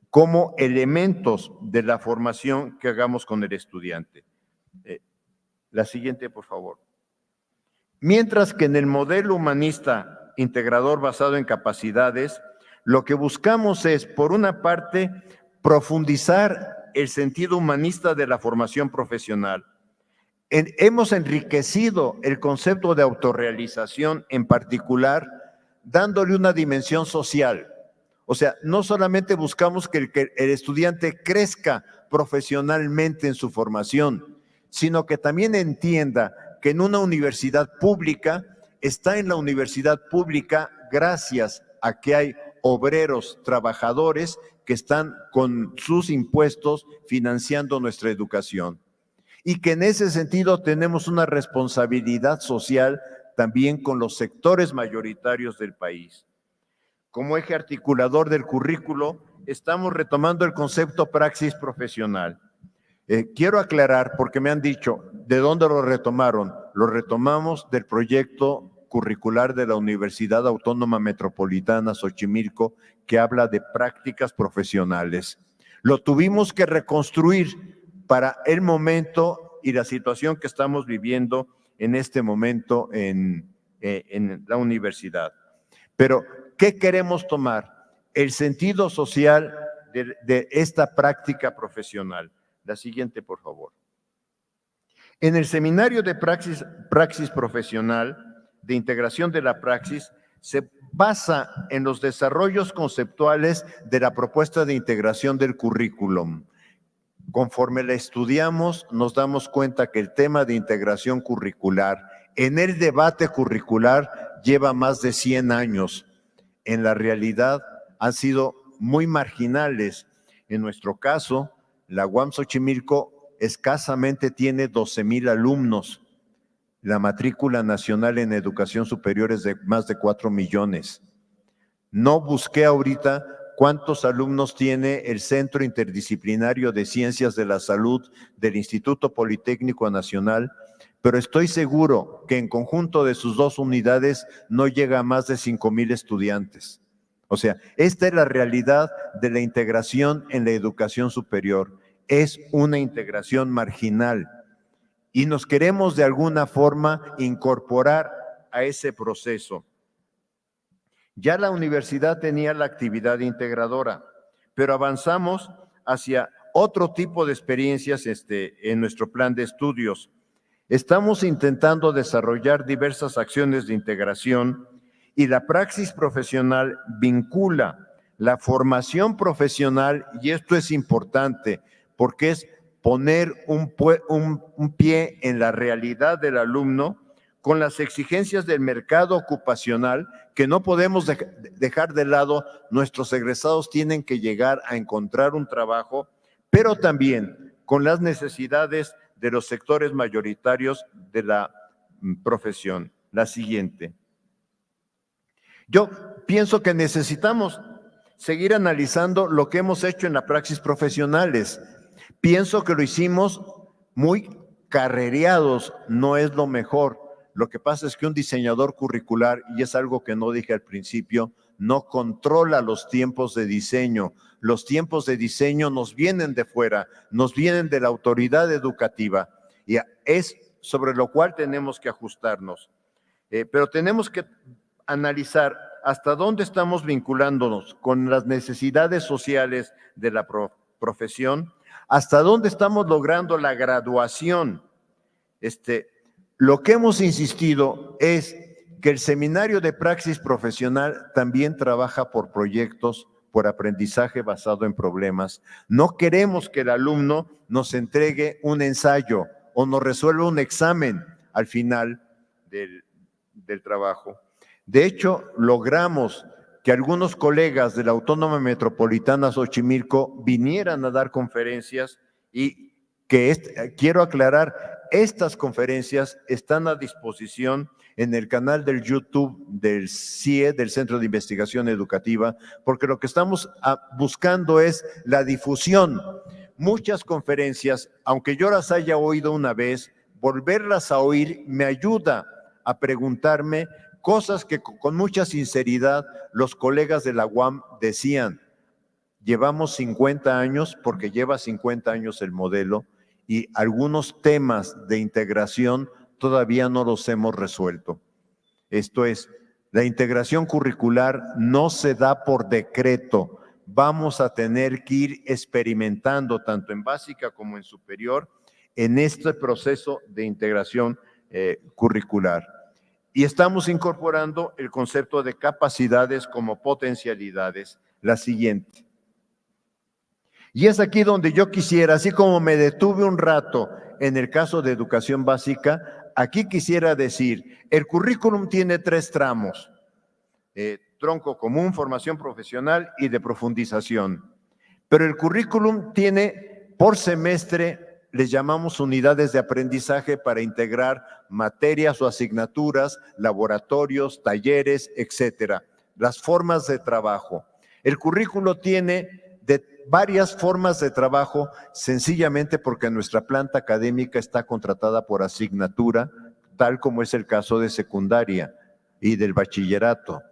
[SPEAKER 3] como elementos de la formación que hagamos con el estudiante. La siguiente, por favor. Mientras que en el modelo humanista integrador basado en capacidades, lo que buscamos es, por una parte, profundizar el sentido humanista de la formación profesional. Hemos enriquecido el concepto de autorrealización en particular, dándole una dimensión social. O sea, no solamente buscamos que el estudiante crezca profesionalmente en su formación, sino que también entienda que en una universidad pública está en la universidad pública gracias a que hay obreros, trabajadores que están con sus impuestos financiando nuestra educación. Y que en ese sentido tenemos una responsabilidad social también con los sectores mayoritarios del país. Como eje articulador del currículo, estamos retomando el concepto praxis profesional. Quiero aclarar, porque me han dicho, ¿de dónde lo retomaron? Lo retomamos del proyecto curricular de la Universidad Autónoma Metropolitana Xochimilco, que habla de prácticas profesionales. Lo tuvimos que reconstruir para el momento y la situación que estamos viviendo en este momento en la universidad. Pero, ¿qué queremos tomar? El sentido social de esta práctica profesional. La siguiente, por favor. En el seminario de praxis profesional, de integración de la praxis, se basa en los desarrollos conceptuales de la propuesta de integración del currículum. Conforme la estudiamos, nos damos cuenta que el tema de integración curricular en el debate curricular lleva más de 100 años. En la realidad han sido muy marginales. En nuestro caso, la UAM Xochimilco escasamente tiene 12,000 alumnos. La matrícula nacional en educación superior es de más de 4 millones. No busqué ahorita cuántos alumnos tiene el Centro Interdisciplinario de Ciencias de la Salud del Instituto Politécnico Nacional, pero estoy seguro que en conjunto de sus 2 unidades no llega a más de 5,000 estudiantes. O sea, esta es la realidad de la integración en la educación superior. Es una integración marginal y nos queremos de alguna forma incorporar a ese proceso. Ya la universidad tenía la actividad integradora, pero avanzamos hacia otro tipo de experiencias en nuestro plan de estudios. Estamos intentando desarrollar diversas acciones de integración y la praxis profesional vincula la formación profesional, y esto es importante porque es poner un pie en la realidad del alumno con las exigencias del mercado ocupacional que no podemos dejar de lado. Nuestros egresados tienen que llegar a encontrar un trabajo, pero también con las necesidades de los sectores mayoritarios de la profesión. La siguiente. Yo pienso que necesitamos seguir analizando lo que hemos hecho en las praxis profesionales. Pienso que lo hicimos muy carrereados, no es lo mejor. Lo que pasa es que un diseñador curricular, y es algo que no dije al principio, no controla los tiempos de diseño. Los tiempos de diseño nos vienen de fuera, nos vienen de la autoridad educativa, y es sobre lo cual tenemos que ajustarnos. Pero tenemos que analizar hasta dónde estamos vinculándonos con las necesidades sociales de la profesión, hasta dónde estamos logrando la graduación. Lo que hemos insistido es que el seminario de praxis profesional también trabaja por proyectos, por aprendizaje basado en problemas. No queremos que el alumno nos entregue un ensayo o nos resuelva un examen al final del trabajo. De hecho, logramos que algunos colegas de la Autónoma Metropolitana Xochimilco vinieran a dar conferencias y que quiero aclarar, estas conferencias están a disposición en el canal del YouTube del CIE, del Centro de Investigación Educativa, porque lo que estamos buscando es la difusión. Muchas conferencias, aunque yo las haya oído una vez, volverlas a oír me ayuda a preguntarme cosas que con mucha sinceridad los colegas de la UAM decían. Llevamos 50 años, porque lleva 50 años el modelo, y algunos temas de integración todavía no los hemos resuelto. Esto es, la integración curricular no se da por decreto. Vamos a tener que ir experimentando, tanto en básica como en superior, en este proceso de integración curricular. Y estamos incorporando el concepto de capacidades como potencialidades. La siguiente. Y es aquí donde yo quisiera, así como me detuve un rato en el caso de educación básica, aquí quisiera decir, el currículum tiene 3 tramos, tronco común, formación profesional y de profundización. Pero el currículum tiene por semestre, les llamamos unidades de aprendizaje para integrar materias o asignaturas, laboratorios, talleres, etcétera, las formas de trabajo. El currículo tiene varias formas de trabajo, sencillamente porque nuestra planta académica está contratada por asignatura, tal como es el caso de secundaria y del bachillerato.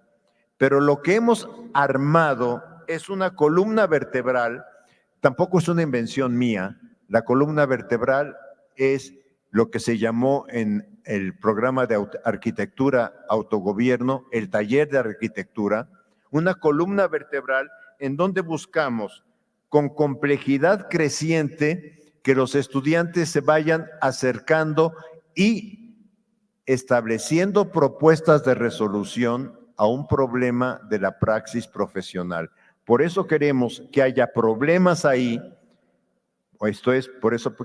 [SPEAKER 3] Pero lo que hemos armado es una columna vertebral, tampoco es una invención mía. La columna vertebral es lo que se llamó en el programa de arquitectura autogobierno, el taller de arquitectura, una columna vertebral en donde buscamos con complejidad creciente que los estudiantes se vayan acercando y estableciendo propuestas de resolución a un problema de la praxis profesional. Por eso queremos que haya problemas ahí, esto es, por eso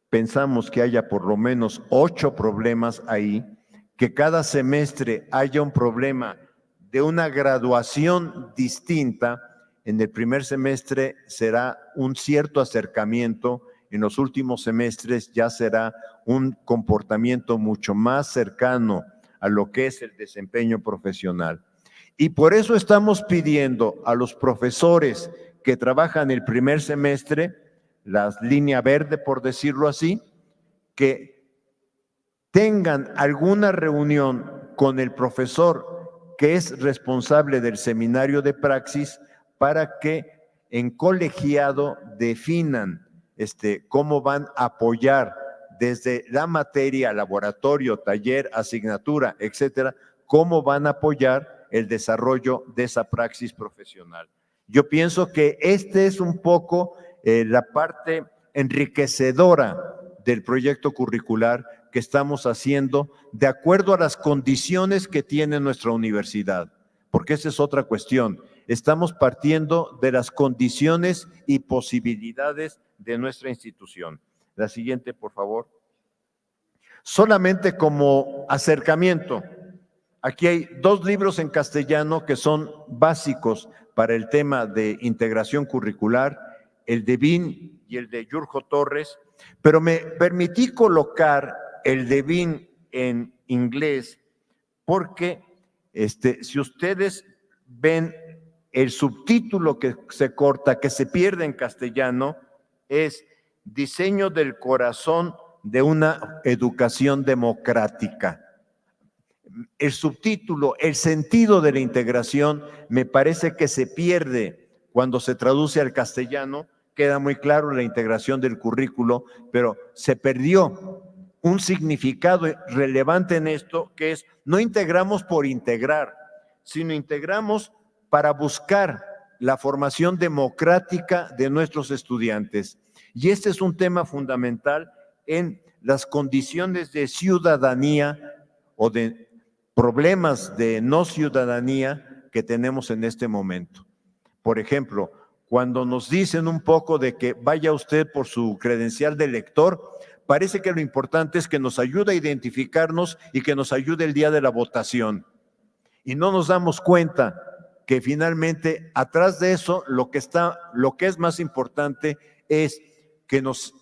[SPEAKER 3] pensamos que haya por lo menos 8 problemas ahí, que cada semestre haya un problema de una graduación distinta. En el primer semestre será un cierto acercamiento, en los últimos semestres ya será un comportamiento mucho más cercano a lo que es el desempeño profesional. Y por eso estamos pidiendo a los profesores que trabajan el primer semestre, la línea verde por decirlo así, que tengan alguna reunión con el profesor que es responsable del seminario de praxis para que en colegiado definan cómo van a apoyar desde la materia, laboratorio, taller, asignatura, etcétera, cómo van a apoyar el desarrollo de esa praxis profesional. Yo pienso que es un poco la parte enriquecedora del proyecto curricular que estamos haciendo de acuerdo a las condiciones que tiene nuestra universidad, porque esa es otra cuestión. Estamos partiendo de las condiciones y posibilidades de nuestra institución. La siguiente, por favor. Solamente como acercamiento, aquí hay 2 libros en castellano que son básicos para el tema de integración curricular, el de Bin y el de Yurjo Torres, pero me permití colocar el de Bin en inglés porque si ustedes ven el subtítulo que se corta, que se pierde en castellano, es Diseño del corazón de una educación democrática. El subtítulo, el sentido de la integración, me parece que se pierde cuando se traduce al castellano. Queda muy claro la integración del currículo, pero se perdió un significado relevante en esto, que es no integramos por integrar, sino integramos para buscar la formación democrática de nuestros estudiantes. Y este es un tema fundamental en las condiciones de ciudadanía o de problemas de no ciudadanía que tenemos en este momento. Por ejemplo, cuando nos dicen un poco de que vaya usted por su credencial de lector, parece que lo importante es que nos ayude a identificarnos y que nos ayude el día de la votación. Y no nos damos cuenta que finalmente atrás de eso lo que es más importante es que nos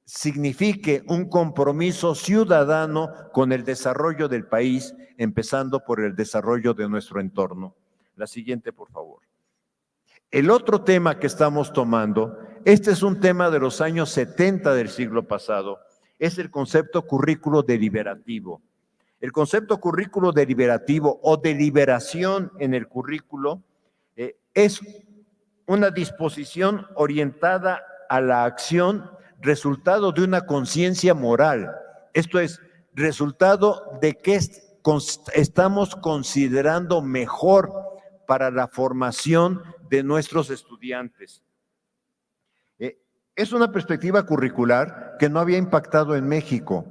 [SPEAKER 3] signifique un compromiso ciudadano con el desarrollo del país, empezando por el desarrollo de nuestro entorno. La siguiente, por favor. El otro tema que estamos tomando, este es un tema de los años 70 del siglo pasado, es el concepto currículo deliberativo. El concepto currículo deliberativo o deliberación en el currículo es una disposición orientada a la acción, resultado de una conciencia moral. Esto es, resultado de que estamos considerando mejor para la formación de nuestros estudiantes. Es una perspectiva curricular que no había impactado en México.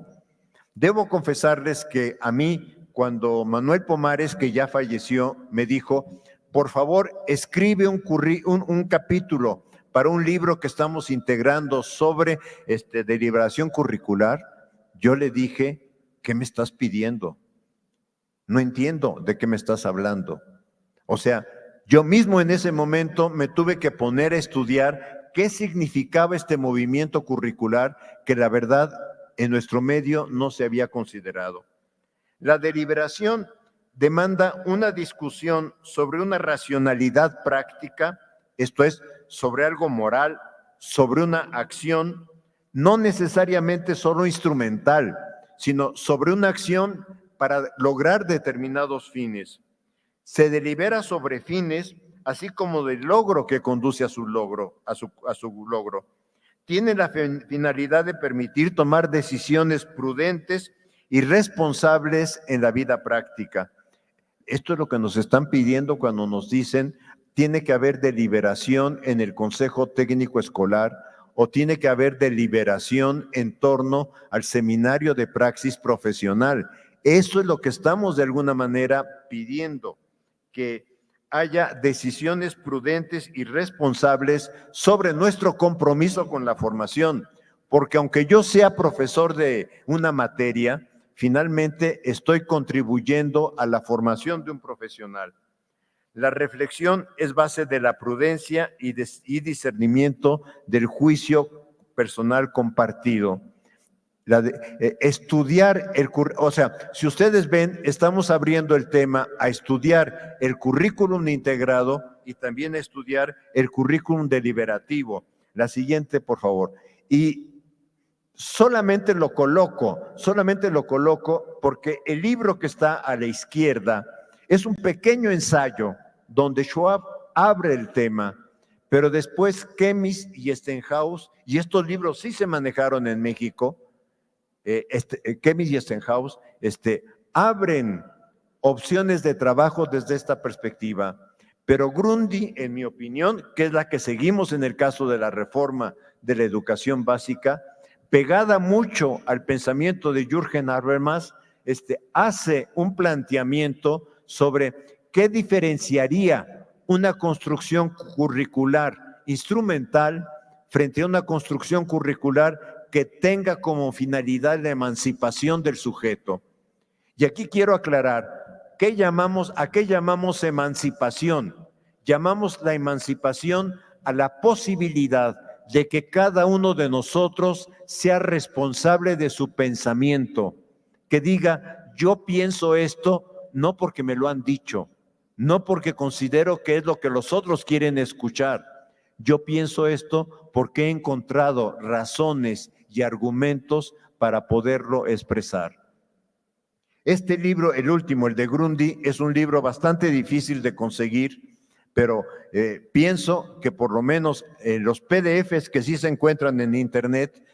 [SPEAKER 3] Debo confesarles que a mí, cuando Manuel Pomares, que ya falleció, me dijo, por favor, escribe un capítulo para un libro que estamos integrando sobre deliberación curricular, yo le dije, ¿qué me estás pidiendo? No entiendo de qué me estás hablando. O sea, yo mismo en ese momento me tuve que poner a estudiar qué significaba este movimiento curricular que la verdad en nuestro medio no se había considerado. La deliberación demanda una discusión sobre una racionalidad práctica, esto es, sobre algo moral, sobre una acción, no necesariamente solo instrumental, sino sobre una acción para lograr determinados fines. Se delibera sobre fines, así como del logro que conduce a su logro, a su logro. Tiene la finalidad de permitir tomar decisiones prudentes y responsables en la vida práctica. Esto es lo que nos están pidiendo cuando nos dicen tiene que haber deliberación en el Consejo Técnico Escolar o tiene que haber deliberación en torno al seminario de praxis profesional. Eso es lo que estamos de alguna manera pidiendo, que haya decisiones prudentes y responsables sobre nuestro compromiso con la formación, porque aunque yo sea profesor de una materia, finalmente estoy contribuyendo a la formación de un profesional. La reflexión es base de la prudencia y discernimiento del juicio personal compartido. Estudiar o sea, si ustedes ven, estamos abriendo el tema a estudiar el currículum integrado y también a estudiar el currículum deliberativo. La siguiente, por favor. Y solamente lo coloco porque el libro que está a la izquierda es un pequeño ensayo donde Schwab abre el tema, pero después Kemis y Stenhouse, y estos libros sí se manejaron en México, Kemis y Stenhouse abren opciones de trabajo desde esta perspectiva, pero Grundy, en mi opinión, que es la que seguimos en el caso de la reforma de la educación básica, pegada mucho al pensamiento de Jürgen Habermas, hace un planteamiento sobre qué diferenciaría una construcción curricular instrumental frente a una construcción curricular que tenga como finalidad la emancipación del sujeto. Y aquí quiero aclarar, ¿a qué llamamos emancipación? Llamamos la emancipación a la posibilidad de que cada uno de nosotros sea responsable de su pensamiento, que diga, yo pienso esto no porque me lo han dicho, no porque considero que es lo que los otros quieren escuchar. Yo pienso esto porque he encontrado razones y argumentos para poderlo expresar. Este libro, el último, el de Grundy, es un libro bastante difícil de conseguir, pero pienso que por lo menos los PDFs que sí se encuentran en internet,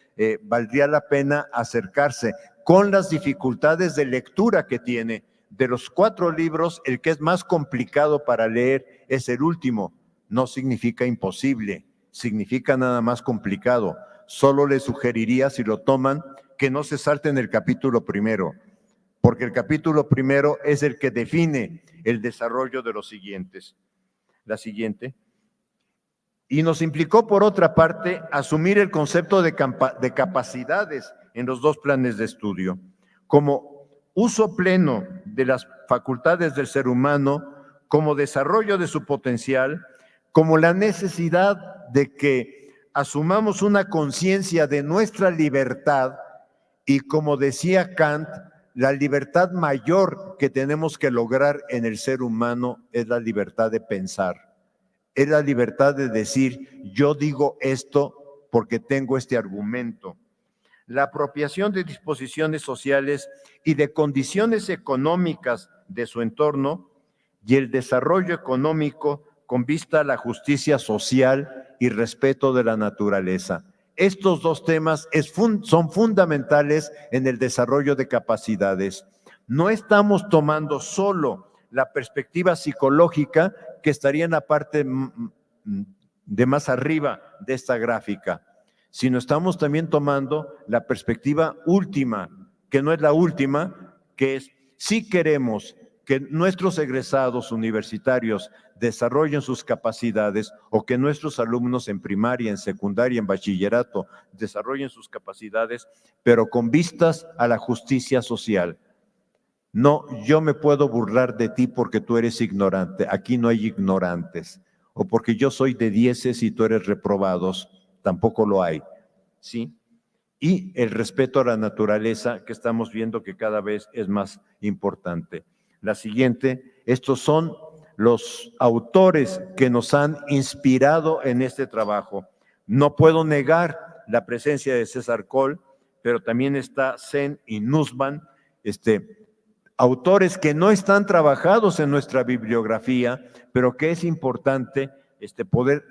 [SPEAKER 3] valdría la pena acercarse con las dificultades de lectura que tiene. De los 4 libros, el que es más complicado para leer es el último. No significa imposible, significa nada más complicado. Solo les sugeriría, si lo toman, que no se salten el capítulo primero, porque el capítulo primero es el que define el desarrollo de los siguientes. La siguiente. Y nos implicó, por otra parte, asumir el concepto de capacidades en los 2 planes de estudio, como uso pleno de las facultades del ser humano, como desarrollo de su potencial, como la necesidad de que asumamos una conciencia de nuestra libertad y, como decía Kant, la libertad mayor que tenemos que lograr en el ser humano es la libertad de pensar, es la libertad de decir, yo digo esto porque tengo este argumento. La apropiación de disposiciones sociales y de condiciones económicas de su entorno y el desarrollo económico con vista a la justicia social y respeto de la naturaleza. Estos dos temas son fundamentales en el desarrollo de capacidades. No estamos tomando solo la perspectiva psicológica que estaría en la parte de más arriba de esta gráfica, sino estamos también tomando la perspectiva última, que no es la última, que es si queremos que nuestros egresados universitarios desarrollen sus capacidades o que nuestros alumnos en primaria, en secundaria, en bachillerato desarrollen sus capacidades, pero con vistas a la justicia social. No, yo me puedo burlar de ti porque tú eres ignorante. Aquí no hay ignorantes. O porque yo soy de 10 y tú eres reprobados. Tampoco lo hay. ¿Sí? Y el respeto a la naturaleza, que estamos viendo que cada vez es más importante. La siguiente, estos son los autores que nos han inspirado en este trabajo. No puedo negar la presencia de César Coll, pero también está Sen y Nussbaum, autores que no están trabajados en nuestra bibliografía, pero que es importante poder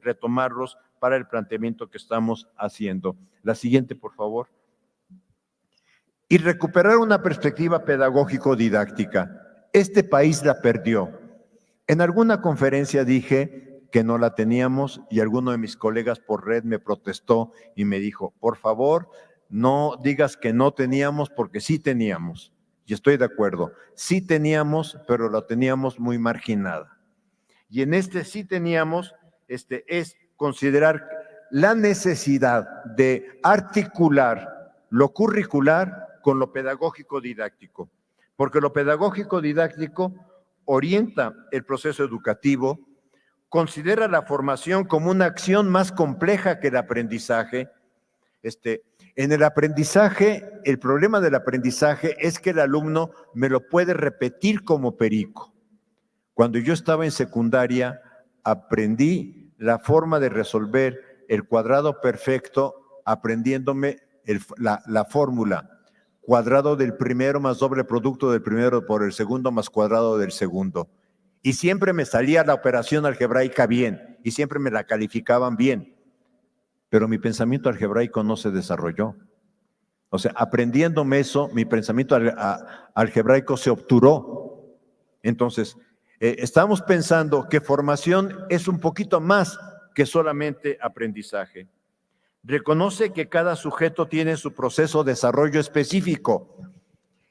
[SPEAKER 3] retomarlos para el planteamiento que estamos haciendo. La siguiente, por favor. Y recuperar una perspectiva pedagógico-didáctica. Este país la perdió. En alguna conferencia dije que no la teníamos y alguno de mis colegas por red me protestó y me dijo, por favor, no digas que no teníamos porque sí teníamos. Y estoy de acuerdo, sí teníamos, pero la teníamos muy marginada. Y en sí teníamos, es considerar la necesidad de articular lo curricular con lo pedagógico didáctico, porque lo pedagógico didáctico orienta el proceso educativo, considera la formación como una acción más compleja que el aprendizaje. En el aprendizaje, el problema del aprendizaje es que el alumno me lo puede repetir como perico. Cuando yo estaba en secundaria, aprendí la forma de resolver el cuadrado perfecto aprendiéndome la fórmula. Cuadrado del primero más doble producto del primero por el segundo más cuadrado del segundo. Y siempre me salía la operación algebraica bien y siempre me la calificaban bien. Pero mi pensamiento algebraico no se desarrolló. O sea, aprendiéndome eso, mi pensamiento algebraico se obturó. Entonces, estamos pensando que formación es un poquito más que solamente aprendizaje. Reconoce que cada sujeto tiene su proceso de desarrollo específico.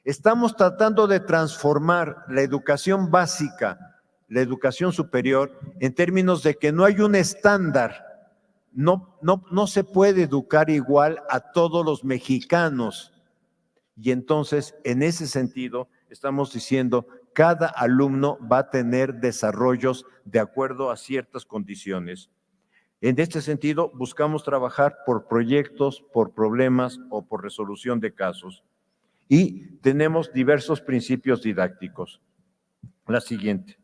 [SPEAKER 3] Estamos tratando de transformar la educación básica, la educación superior, en términos de que no hay un estándar. No se puede educar igual a todos los mexicanos. Y entonces, en ese sentido, estamos diciendo, cada alumno va a tener desarrollos de acuerdo a ciertas condiciones. En este sentido, buscamos trabajar por proyectos, por problemas o por resolución de casos. Y tenemos diversos principios didácticos. La siguiente.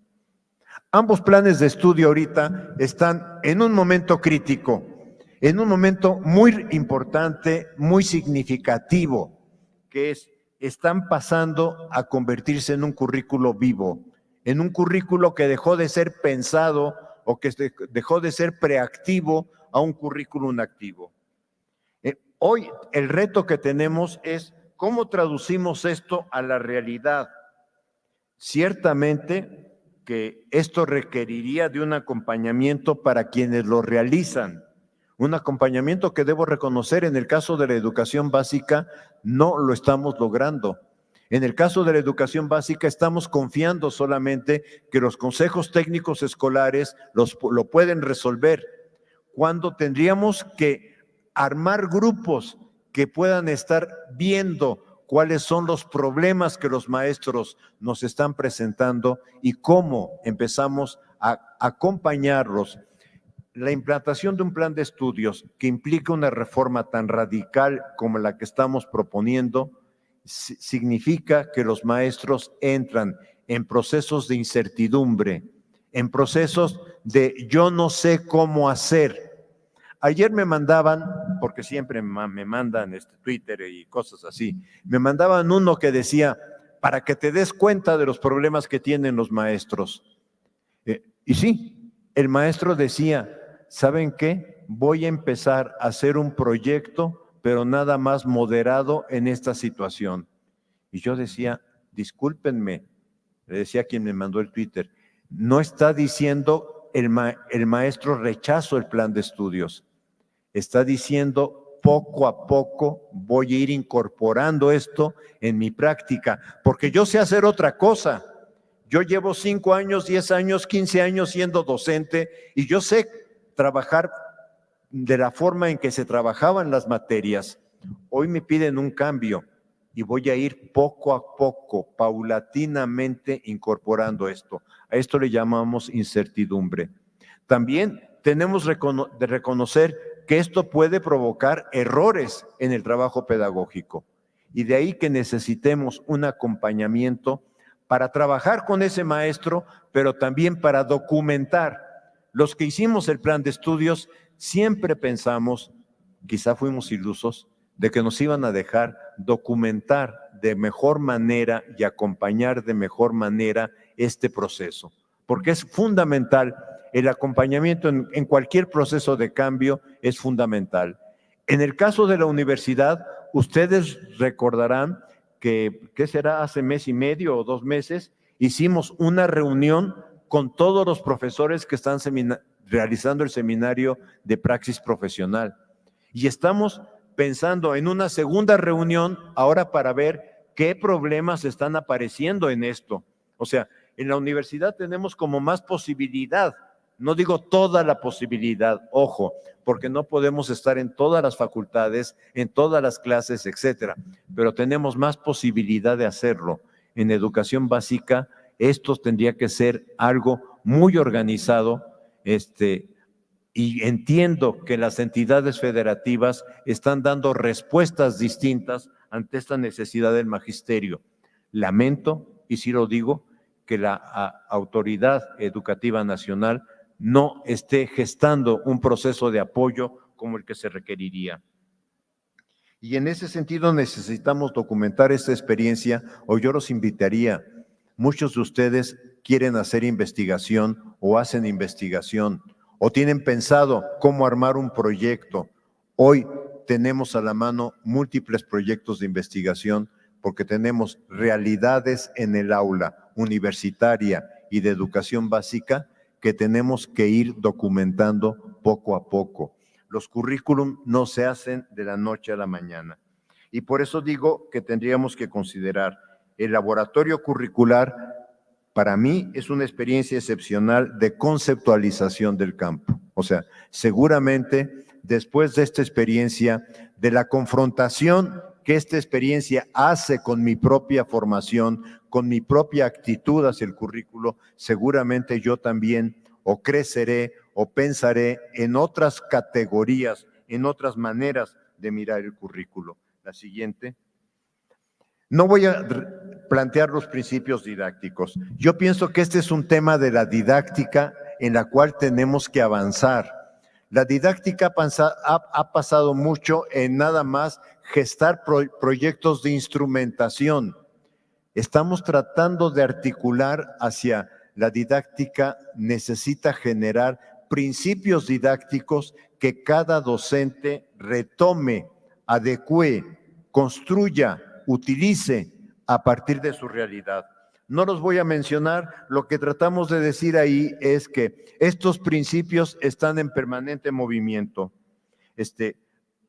[SPEAKER 3] Ambos planes de estudio ahorita están en un momento crítico, en un momento muy importante, muy significativo, que están pasando a convertirse en un currículo vivo, en un currículo que dejó de ser pensado o que dejó de ser preactivo a un currículum activo. Hoy el reto que tenemos es cómo traducimos esto a la realidad. Ciertamente que esto requeriría de un acompañamiento para quienes lo realizan, un acompañamiento que debo reconocer en el caso de la educación básica no lo estamos logrando. En el caso de la educación básica estamos confiando solamente que los consejos técnicos escolares lo pueden resolver, cuando tendríamos que armar grupos que puedan estar viendo cuáles son los problemas que los maestros nos están presentando y cómo empezamos a acompañarlos. la implantación de un plan de estudios que implica una reforma tan radical como la que estamos proponiendo, significa que los maestros entran en procesos de incertidumbre, en procesos de yo no sé cómo hacer. Ayer me mandaban, porque siempre me mandan Twitter y cosas así, me mandaban uno que decía, para que te des cuenta de los problemas que tienen los maestros. Y sí, el maestro decía, ¿saben qué? Voy a empezar a hacer un proyecto, pero nada más moderado en esta situación. Y yo decía, discúlpenme, le decía a quien me mandó el Twitter, no está diciendo el maestro rechazo el plan de estudios, está diciendo poco a poco voy a ir incorporando esto en mi práctica, porque yo sé hacer otra cosa. Yo llevo 5 años, 10 años, 15 años siendo docente y yo sé trabajar de la forma en que se trabajaban las materias. Hoy me piden un cambio y voy a ir poco a poco, paulatinamente incorporando esto. A esto le llamamos incertidumbre. También tenemos de reconocer que esto puede provocar errores en el trabajo pedagógico y de ahí que necesitemos un acompañamiento para trabajar con ese maestro, pero también para documentar. Los que hicimos el plan de estudios siempre pensamos, quizá fuimos ilusos, de que nos iban a dejar documentar de mejor manera y acompañar de mejor manera este proceso, porque es fundamental. El acompañamiento en cualquier proceso de cambio es fundamental. En el caso de la universidad, ustedes recordarán que, ¿qué será? Hace mes y medio o 2 meses, hicimos una reunión con todos los profesores que están realizando el seminario de praxis profesional. Y estamos pensando en una segunda reunión ahora para ver qué problemas están apareciendo en esto. O sea, en la universidad tenemos como más posibilidad, no digo toda la posibilidad, ojo, porque no podemos estar en todas las facultades, en todas las clases, etcétera, pero tenemos más posibilidad de hacerlo. En educación básica, esto tendría que ser algo muy organizado, y entiendo que las entidades federativas están dando respuestas distintas ante esta necesidad del magisterio. Lamento, y sí lo digo, que la Autoridad Educativa Nacional no esté gestando un proceso de apoyo como el que se requeriría. Y en ese sentido necesitamos documentar esta experiencia, o yo los invitaría, muchos de ustedes quieren hacer investigación o hacen investigación, o tienen pensado cómo armar un proyecto. Hoy tenemos a la mano múltiples proyectos de investigación porque tenemos realidades en el aula universitaria y de educación básica que tenemos que ir documentando poco a poco. Los currículum no se hacen de la noche a la mañana. Y por eso digo que tendríamos que considerar el laboratorio curricular. Para mí es una experiencia excepcional de conceptualización del campo. O sea, seguramente después de esta experiencia, de la confrontación que esta experiencia hace con mi propia formación, con mi propia actitud hacia el currículo, seguramente yo también o creceré o pensaré en otras categorías, en otras maneras de mirar el currículo. La siguiente. No voy a plantear los principios didácticos. Yo pienso que este es un tema de la didáctica en la cual tenemos que avanzar. La didáctica ha pasado mucho en nada más gestar proyectos de instrumentación. Estamos tratando de articular hacia la didáctica, necesita generar principios didácticos que cada docente retome, adecue, construya, utilice a partir de su realidad. No los voy a mencionar, lo que tratamos de decir ahí es que estos principios están en permanente movimiento.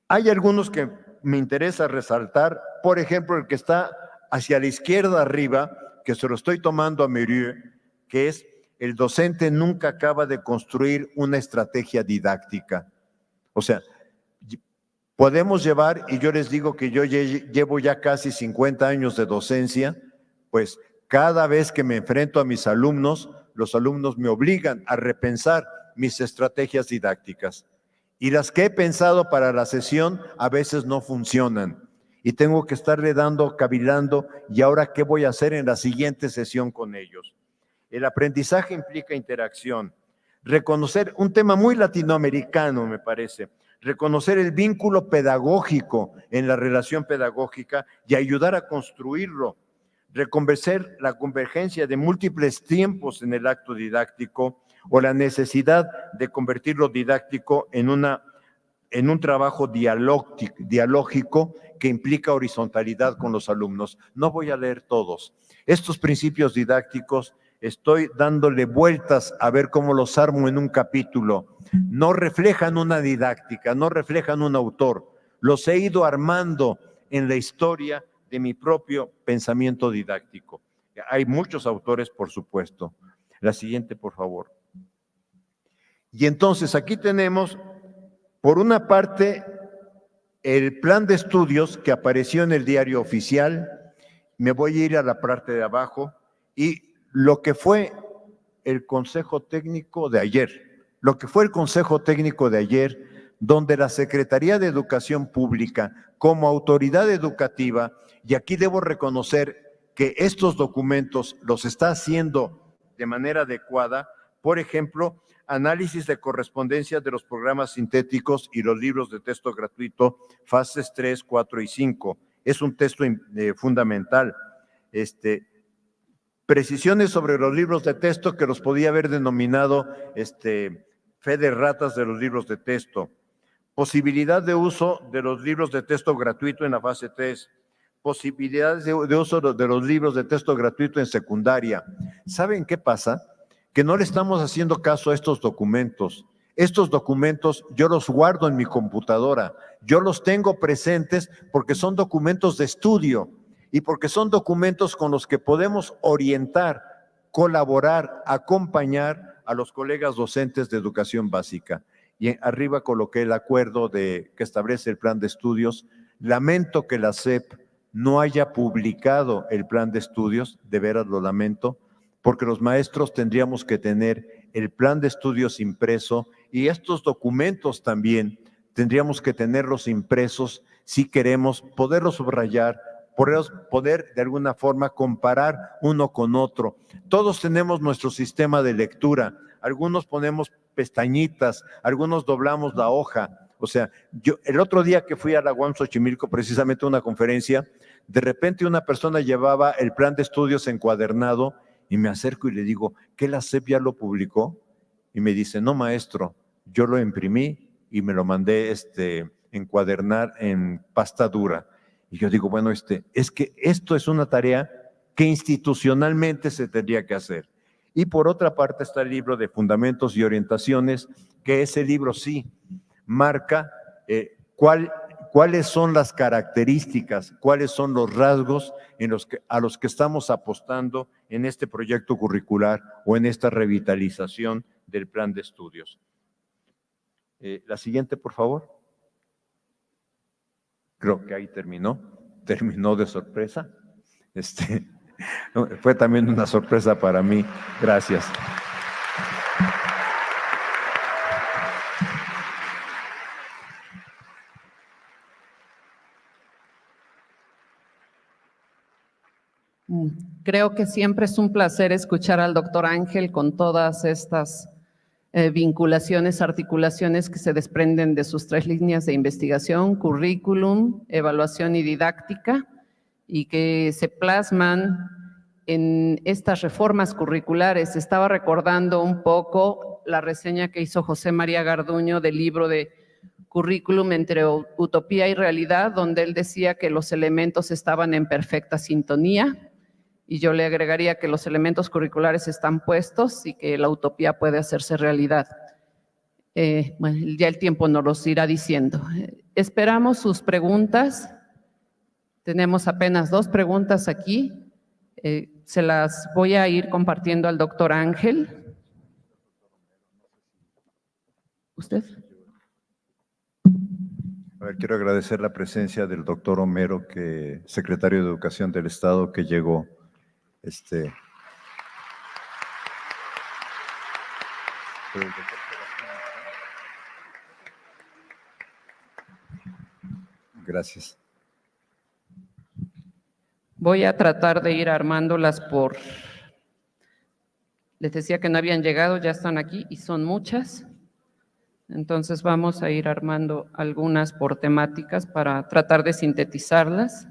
[SPEAKER 3] Hay algunos que me interesa resaltar, por ejemplo, el que está hacia la izquierda arriba, que se lo estoy tomando a Muriel, que es el docente nunca acaba de construir una estrategia didáctica. O sea, podemos llevar, y yo les digo que yo llevo ya casi 50 años de docencia, pues cada vez que me enfrento a mis alumnos, los alumnos me obligan a repensar mis estrategias didácticas. Y las que he pensado para la sesión a veces no funcionan. Y tengo que estarle cavilando, ¿y ahora qué voy a hacer en la siguiente sesión con ellos? El aprendizaje implica interacción. Reconocer un tema muy latinoamericano, me parece. Reconocer el vínculo pedagógico en la relación pedagógica y ayudar a construirlo. Reconocer la convergencia de múltiples tiempos en el acto didáctico o la necesidad de convertir lo didáctico en un trabajo dialógico que implica horizontalidad con los alumnos. No voy a leer todos. Estos principios didácticos estoy dándole vueltas a ver cómo los armo en un capítulo. No reflejan una didáctica, no reflejan un autor. Los he ido armando en la historia de mi propio pensamiento didáctico. Hay muchos autores, por supuesto. La siguiente, por favor. Y entonces aquí tenemos, por una parte, el plan de estudios que apareció en el diario oficial. Me voy a ir a la parte de abajo y lo que fue el Consejo Técnico de ayer, donde la Secretaría de Educación Pública, como autoridad educativa, y aquí debo reconocer que estos documentos los está haciendo de manera adecuada. Por ejemplo, análisis de correspondencia de los programas sintéticos y los libros de texto gratuito, fases 3, 4 y 5. Es un texto fundamental. Precisiones sobre los libros de texto, que los podía haber denominado fe de ratas de los libros de texto. Posibilidad de uso de los libros de texto gratuito en la fase 3. Posibilidades de uso de los libros de texto gratuito en secundaria. ¿Saben qué pasa? Que no le estamos haciendo caso a estos documentos. Estos documentos yo los guardo en mi computadora. Yo los tengo presentes porque son documentos de estudio y porque son documentos con los que podemos orientar, colaborar, acompañar a los colegas docentes de educación básica. Y arriba coloqué el acuerdo que establece el plan de estudios. Lamento que la SEP no haya publicado el plan de estudios, de veras lo lamento, porque los maestros tendríamos que tener el plan de estudios impreso y estos documentos también tendríamos que tenerlos impresos si queremos poderlos subrayar, poder de alguna forma comparar uno con otro. Todos tenemos nuestro sistema de lectura, algunos ponemos pestañitas, algunos doblamos la hoja. O sea, yo el otro día que fui a la UAM Xochimilco, precisamente a una conferencia, de repente una persona llevaba el plan de estudios encuadernado y me acerco y le digo, ¿qué la SEP ya lo publicó? Y me dice, no, maestro, yo lo imprimí y me lo mandé encuadernar en pasta dura. Y yo digo, bueno, es que esto es una tarea que institucionalmente se tendría que hacer. Y por otra parte está el libro de Fundamentos y Orientaciones, que ese libro sí marca cuáles son las características, cuáles son los rasgos a los que estamos apostando en este proyecto curricular o en esta revitalización del plan de estudios. La siguiente, por favor. Creo que ahí terminó de sorpresa. Fue también una sorpresa para mí. Gracias.
[SPEAKER 2] Creo que siempre es un placer escuchar al doctor Ángel con todas estas vinculaciones, articulaciones que se desprenden de sus 3 líneas de investigación, currículum, evaluación y didáctica, y que se plasman en estas reformas curriculares. Estaba recordando un poco la reseña que hizo José María Garduño del libro de Currículum entre utopía y realidad, donde él decía que los elementos estaban en perfecta sintonía, y yo le agregaría que los elementos curriculares están puestos y que la utopía puede hacerse realidad. Bueno, ya el tiempo nos los irá diciendo. Esperamos sus preguntas. Tenemos apenas 2 preguntas aquí. Se las voy a ir compartiendo al doctor Ángel. ¿Usted?
[SPEAKER 3] A ver, quiero agradecer la presencia del doctor Homero, secretario de Educación del Estado, que llegó. Gracias.
[SPEAKER 2] Voy a tratar de ir armándolas por... Les decía que no habían llegado, ya están aquí y son muchas. Entonces vamos a ir armando algunas por temáticas para tratar de sintetizarlas.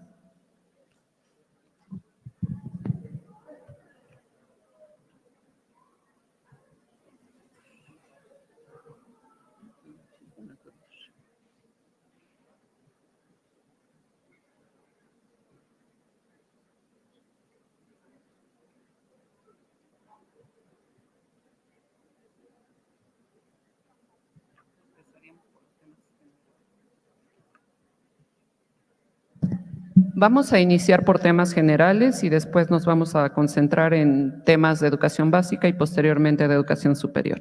[SPEAKER 2] Vamos a iniciar por temas generales y después nos vamos a concentrar en temas de educación básica y posteriormente de educación superior.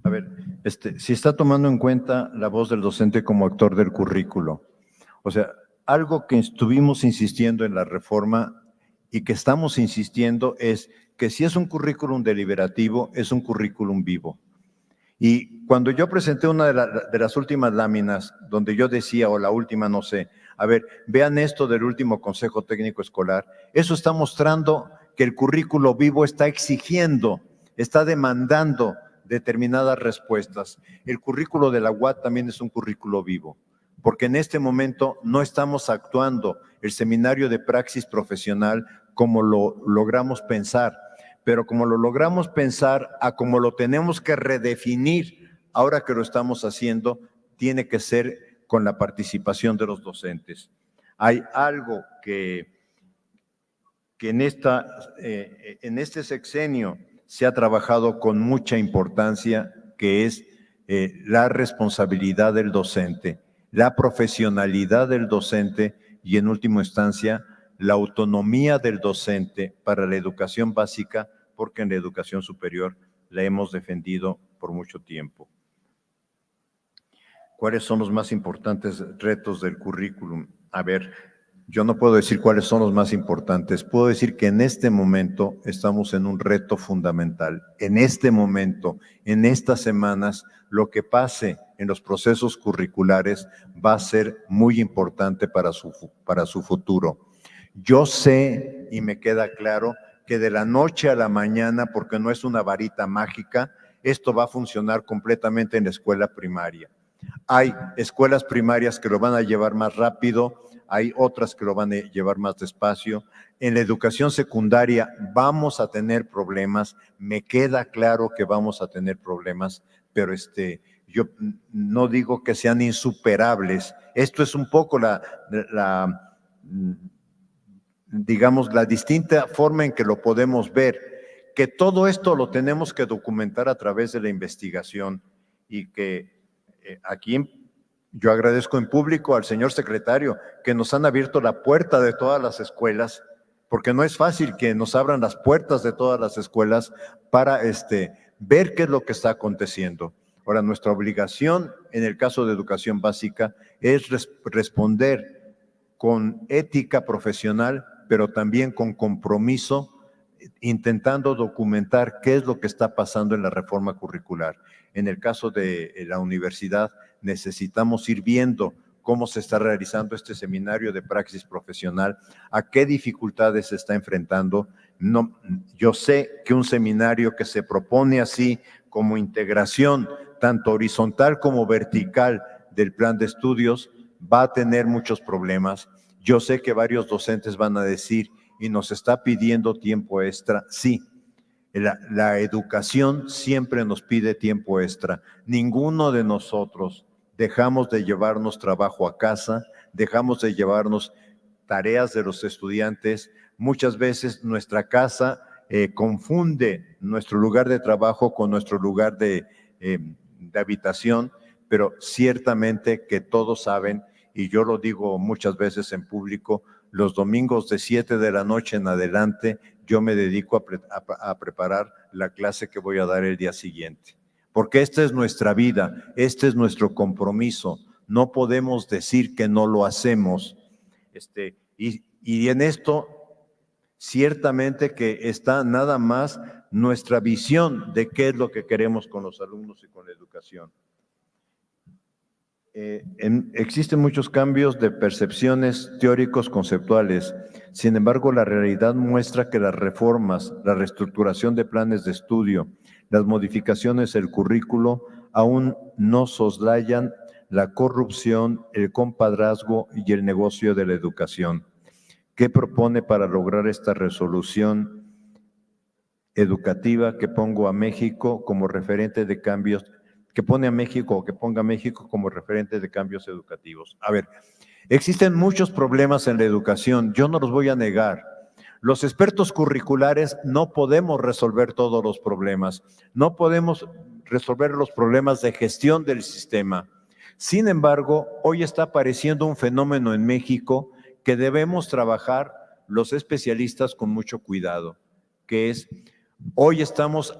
[SPEAKER 3] A ver, si está tomando en cuenta la voz del docente como actor del currículo, o sea, algo que estuvimos insistiendo en la reforma y que estamos insistiendo es que si es un currículum deliberativo, es un currículum vivo. Y cuando yo presenté una de las últimas láminas, donde yo decía, o la última, no sé, a ver, vean esto del último Consejo Técnico Escolar, eso está mostrando que el currículo vivo está exigiendo, está demandando determinadas respuestas. El currículo de la UAT también es un currículo vivo, porque en este momento no estamos actuando el seminario de praxis profesional como lo logramos pensar, pero como lo logramos pensar a como lo tenemos que redefinir ahora que lo estamos haciendo, tiene que ser con la participación de los docentes. Hay algo que en este sexenio se ha trabajado con mucha importancia, que es la responsabilidad del docente, la profesionalidad del docente y, en última instancia, la autonomía del docente para la educación básica, porque en la educación superior la hemos defendido por mucho tiempo. ¿Cuáles son los más importantes retos del currículum? A ver, yo no puedo decir cuáles son los más importantes. Puedo decir que en este momento estamos en un reto fundamental. En este momento, en estas semanas, lo que pase en los procesos curriculares va a ser muy importante para su futuro. Yo sé y me queda claro que de la noche a la mañana, porque no es una varita mágica, esto va a funcionar completamente en la escuela primaria. Hay escuelas primarias que lo van a llevar más rápido, hay otras que lo van a llevar más despacio. En la educación secundaria vamos a tener problemas, me queda claro que vamos a tener problemas, pero yo no digo que sean insuperables. Esto es un poco digamos, la distinta forma en que lo podemos ver, que todo esto lo tenemos que documentar a través de la investigación y que aquí yo agradezco en público al señor secretario que nos han abierto la puerta de todas las escuelas, porque no es fácil que nos abran las puertas de todas las escuelas para ver qué es lo que está aconteciendo. Ahora, nuestra obligación en el caso de educación básica es responder con ética profesional, pero también con compromiso, intentando documentar qué es lo que está pasando en la reforma curricular. En el caso de la universidad, necesitamos ir viendo cómo se está realizando este seminario de praxis profesional, a qué dificultades se está enfrentando. No, yo sé que un seminario que se propone así como integración, tanto horizontal como vertical del plan de estudios, va a tener muchos problemas. Yo sé que varios docentes van a decir, y nos está pidiendo tiempo extra. Sí, la educación siempre nos pide tiempo extra. Ninguno de nosotros dejamos de llevarnos trabajo a casa, dejamos de llevarnos tareas de los estudiantes. Muchas veces nuestra casa confunde nuestro lugar de trabajo con nuestro lugar de habitación, pero ciertamente que todos saben, y yo lo digo muchas veces en público, los domingos de 7 de la noche en adelante, yo me dedico a preparar la clase que voy a dar el día siguiente. Porque esta es nuestra vida, este es nuestro compromiso. No podemos decir que no lo hacemos. Y en esto, ciertamente que está nada más nuestra visión de qué es lo que queremos con los alumnos y con la educación. Existen muchos cambios de percepciones teóricos conceptuales. Sin embargo, la realidad muestra que las reformas, la reestructuración de planes de estudio, las modificaciones del currículo aún no soslayan la corrupción, el compadrazgo y el negocio de la educación. ¿Qué propone para lograr esta resolución educativa que ponga a México como referente de cambios, que ponga a México como referente de cambios educativos? A ver, existen muchos problemas en la educación, yo no los voy a negar. Los expertos curriculares no podemos resolver todos los problemas, no podemos resolver los problemas de gestión del sistema. Sin embargo, hoy está apareciendo un fenómeno en México que debemos trabajar los especialistas con mucho cuidado, que es, hoy estamos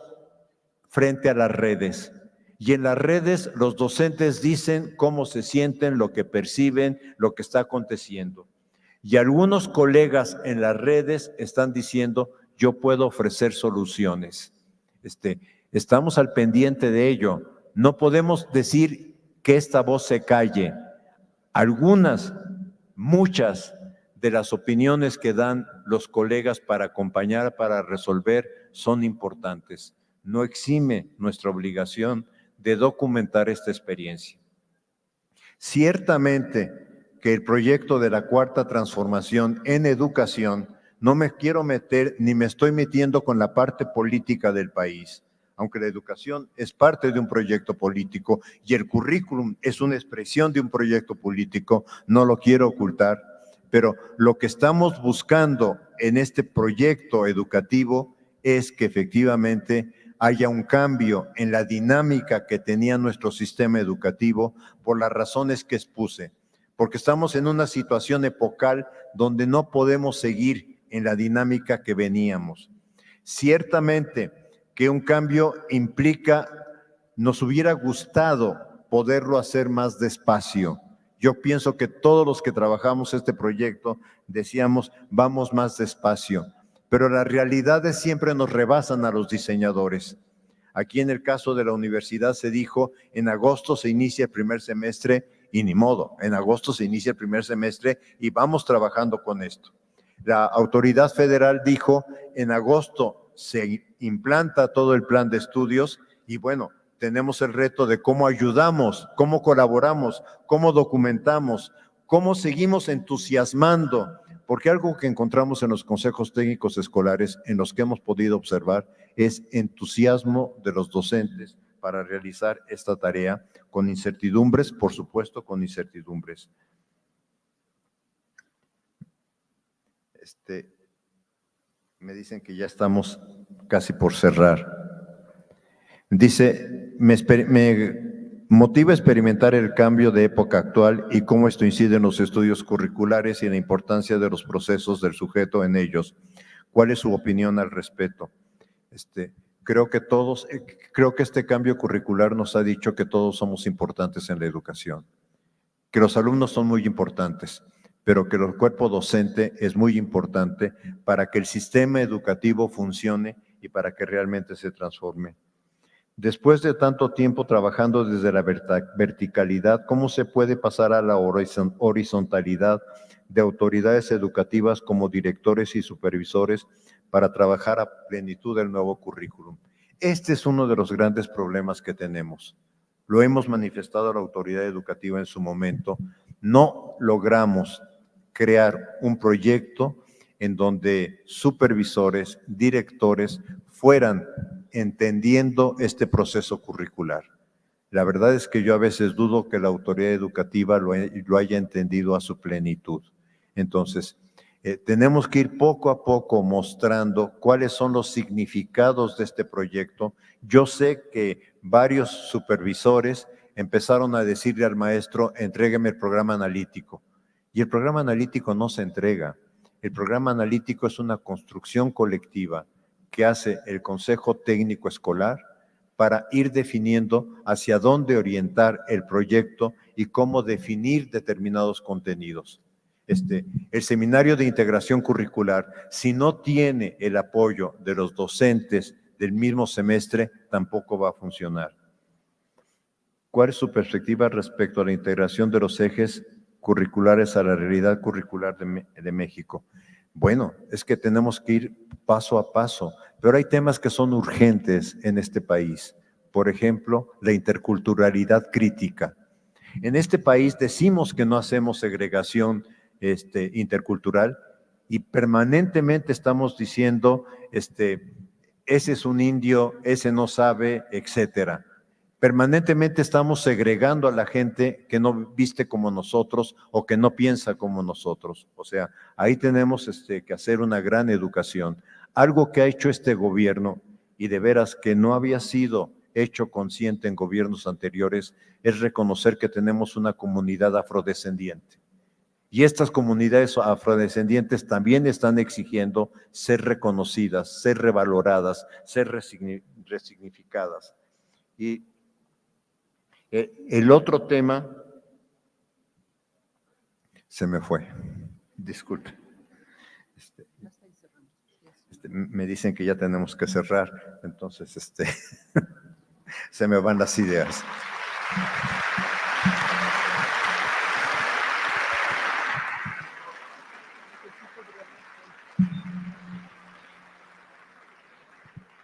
[SPEAKER 3] frente a las redes, y en las redes los docentes dicen cómo se sienten, lo que perciben, lo que está aconteciendo. Y algunos colegas en las redes están diciendo, yo puedo ofrecer soluciones. Estamos al pendiente de ello. No podemos decir que esta voz se calle. Muchas de las opiniones que dan los colegas para acompañar, para resolver, son importantes. No exime nuestra obligación de documentar esta experiencia. Ciertamente que el proyecto de la Cuarta Transformación en educación, no me quiero meter ni me estoy metiendo con la parte política del país, aunque la educación es parte de un proyecto político y el currículum es una expresión de un proyecto político, no lo quiero ocultar, pero lo que estamos buscando en este proyecto educativo es que efectivamente haya un cambio en la dinámica que tenía nuestro sistema educativo por las razones que expuse, porque estamos en una situación epocal donde no podemos seguir en la dinámica que veníamos. Ciertamente que un cambio implica, nos hubiera gustado poderlo hacer más despacio. Yo pienso que todos los que trabajamos este proyecto decíamos, vamos más despacio, pero las realidades siempre nos rebasan a los diseñadores. Aquí en el caso de la universidad se dijo, en agosto se inicia el primer semestre y ni modo, en agosto se inicia el primer semestre y vamos trabajando con esto. La autoridad federal dijo, en agosto se implanta todo el plan de estudios y bueno, tenemos el reto de cómo ayudamos, cómo colaboramos, cómo documentamos, cómo seguimos entusiasmando, porque algo que encontramos en los consejos técnicos escolares, en los que hemos podido observar, es entusiasmo de los docentes para realizar esta tarea con incertidumbres, por supuesto, con incertidumbres. Me dicen que ya estamos casi por cerrar. Dice, me motiva experimentar el cambio de época actual y cómo esto incide en los estudios curriculares y en la importancia de los procesos del sujeto en ellos. ¿Cuál es su opinión al respecto? Creo que este cambio curricular nos ha dicho que todos somos importantes en la educación, que los alumnos son muy importantes, pero que el cuerpo docente es muy importante para que el sistema educativo funcione y para que realmente se transforme. Después de tanto tiempo trabajando desde la verticalidad, ¿cómo se puede pasar a la horizontalidad de autoridades educativas como directores y supervisores para trabajar a plenitud el nuevo currículum? Este es uno de los grandes problemas que tenemos. Lo hemos manifestado a la autoridad educativa en su momento. No logramos crear un proyecto en donde supervisores, directores fueran entendiendo este proceso curricular. La verdad es que yo a veces dudo que la autoridad educativa lo haya entendido a su plenitud. Entonces, tenemos que ir poco a poco mostrando cuáles son los significados de este proyecto. Yo sé que varios supervisores empezaron a decirle al maestro, entrégueme el programa analítico. Y el programa analítico no se entrega. El programa analítico es una construcción colectiva que hace el Consejo Técnico Escolar para ir definiendo hacia dónde orientar el proyecto y cómo definir determinados contenidos. El seminario de integración curricular, si no tiene el apoyo de los docentes del mismo semestre, tampoco va a funcionar. ¿Cuál es su perspectiva respecto a la integración de los ejes curriculares a la realidad curricular de México? Bueno, es que tenemos que ir paso a paso, pero hay temas que son urgentes en este país. Por ejemplo, la interculturalidad crítica. En este país decimos que no hacemos segregación intercultural y permanentemente estamos diciendo, ese es un indio, ese no sabe, etcétera. Permanentemente estamos segregando a la gente que no viste como nosotros o que no piensa como nosotros. O sea, ahí tenemos que hacer una gran educación. Algo que ha hecho este gobierno y de veras que no había sido hecho consciente en gobiernos anteriores es reconocer que tenemos una comunidad afrodescendiente. Y estas comunidades afrodescendientes también están exigiendo ser reconocidas, ser revaloradas, ser resignificadas. Y el otro tema, se me fue, disculpe. Me dicen que ya tenemos que cerrar, entonces se me van las ideas.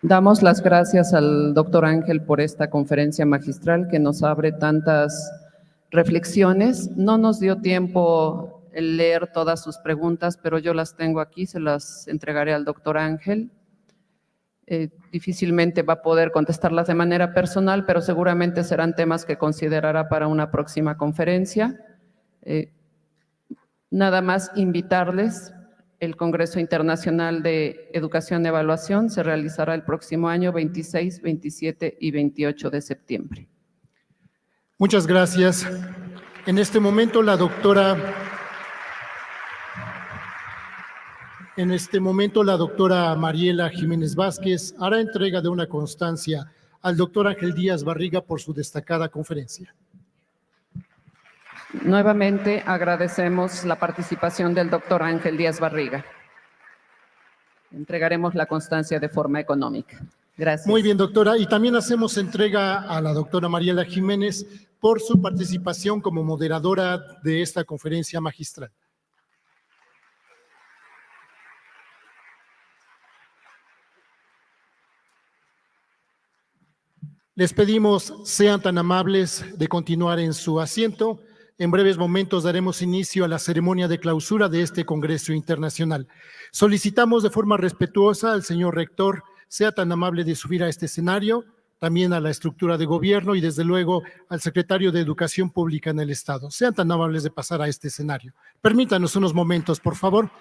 [SPEAKER 2] Damos las gracias al doctor Ángel por esta conferencia magistral que nos abre tantas reflexiones. No nos dio tiempo el leer todas sus preguntas, pero yo las tengo aquí, se las entregaré al doctor Ángel. Difícilmente va a poder contestarlas de manera personal, pero seguramente serán temas que considerará para una próxima conferencia. Nada más invitarles. El Congreso Internacional de Educación y Evaluación se realizará el próximo año 26, 27 y 28 de septiembre.
[SPEAKER 1] Muchas gracias. En este momento la doctora Mariela Jiménez Vázquez hará entrega de una constancia al doctor Ángel Díaz Barriga por su destacada conferencia.
[SPEAKER 2] Nuevamente agradecemos la participación del doctor Ángel Díaz Barriga. Entregaremos la constancia de forma económica. Gracias.
[SPEAKER 1] Muy bien, doctora. Y también hacemos entrega a la doctora Mariela Jiménez por su participación como moderadora de esta conferencia magistral. Les pedimos sean tan amables de continuar en su asiento. En breves momentos daremos inicio a la ceremonia de clausura de este Congreso Internacional. Solicitamos de forma respetuosa al señor rector sea tan amable de subir a este escenario, también a la estructura de gobierno y desde luego al secretario de Educación Pública en el Estado. Sean tan amables de pasar a este escenario. Permítanos unos momentos, por favor.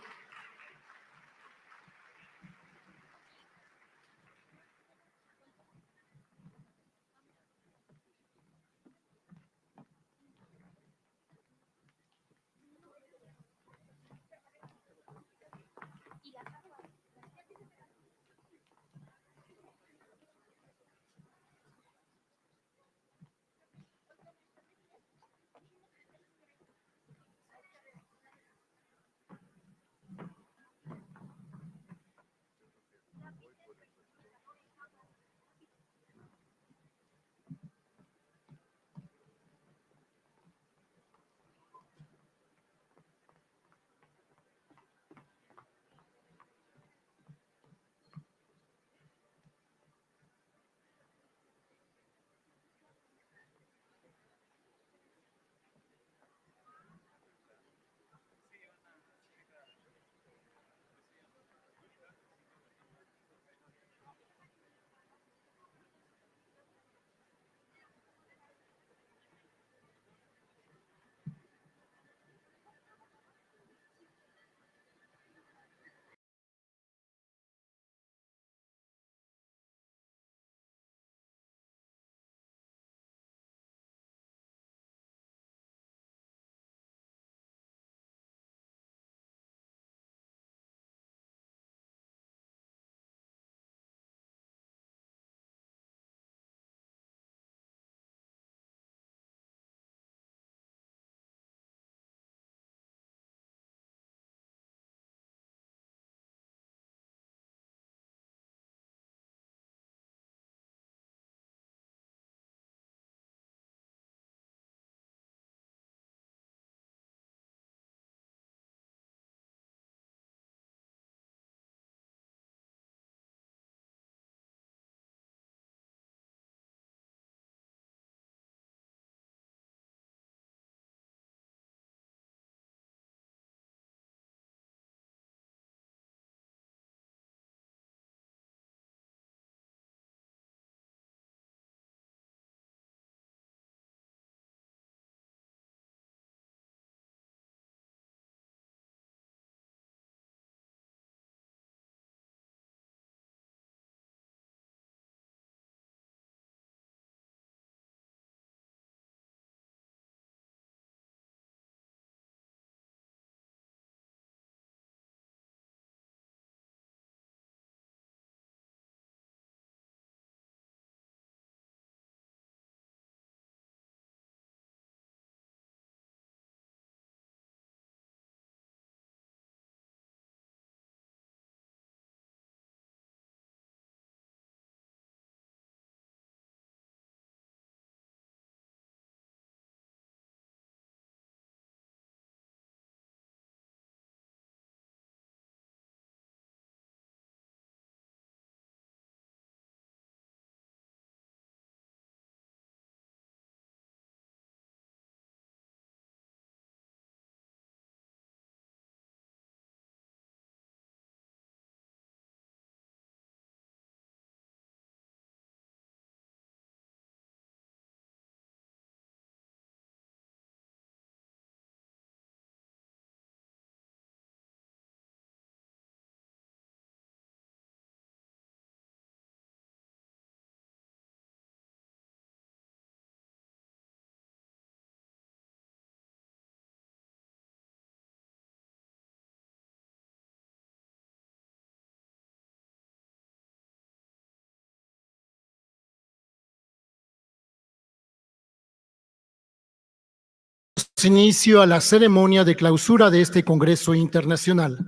[SPEAKER 1] inicio a la ceremonia de clausura de este Congreso Internacional.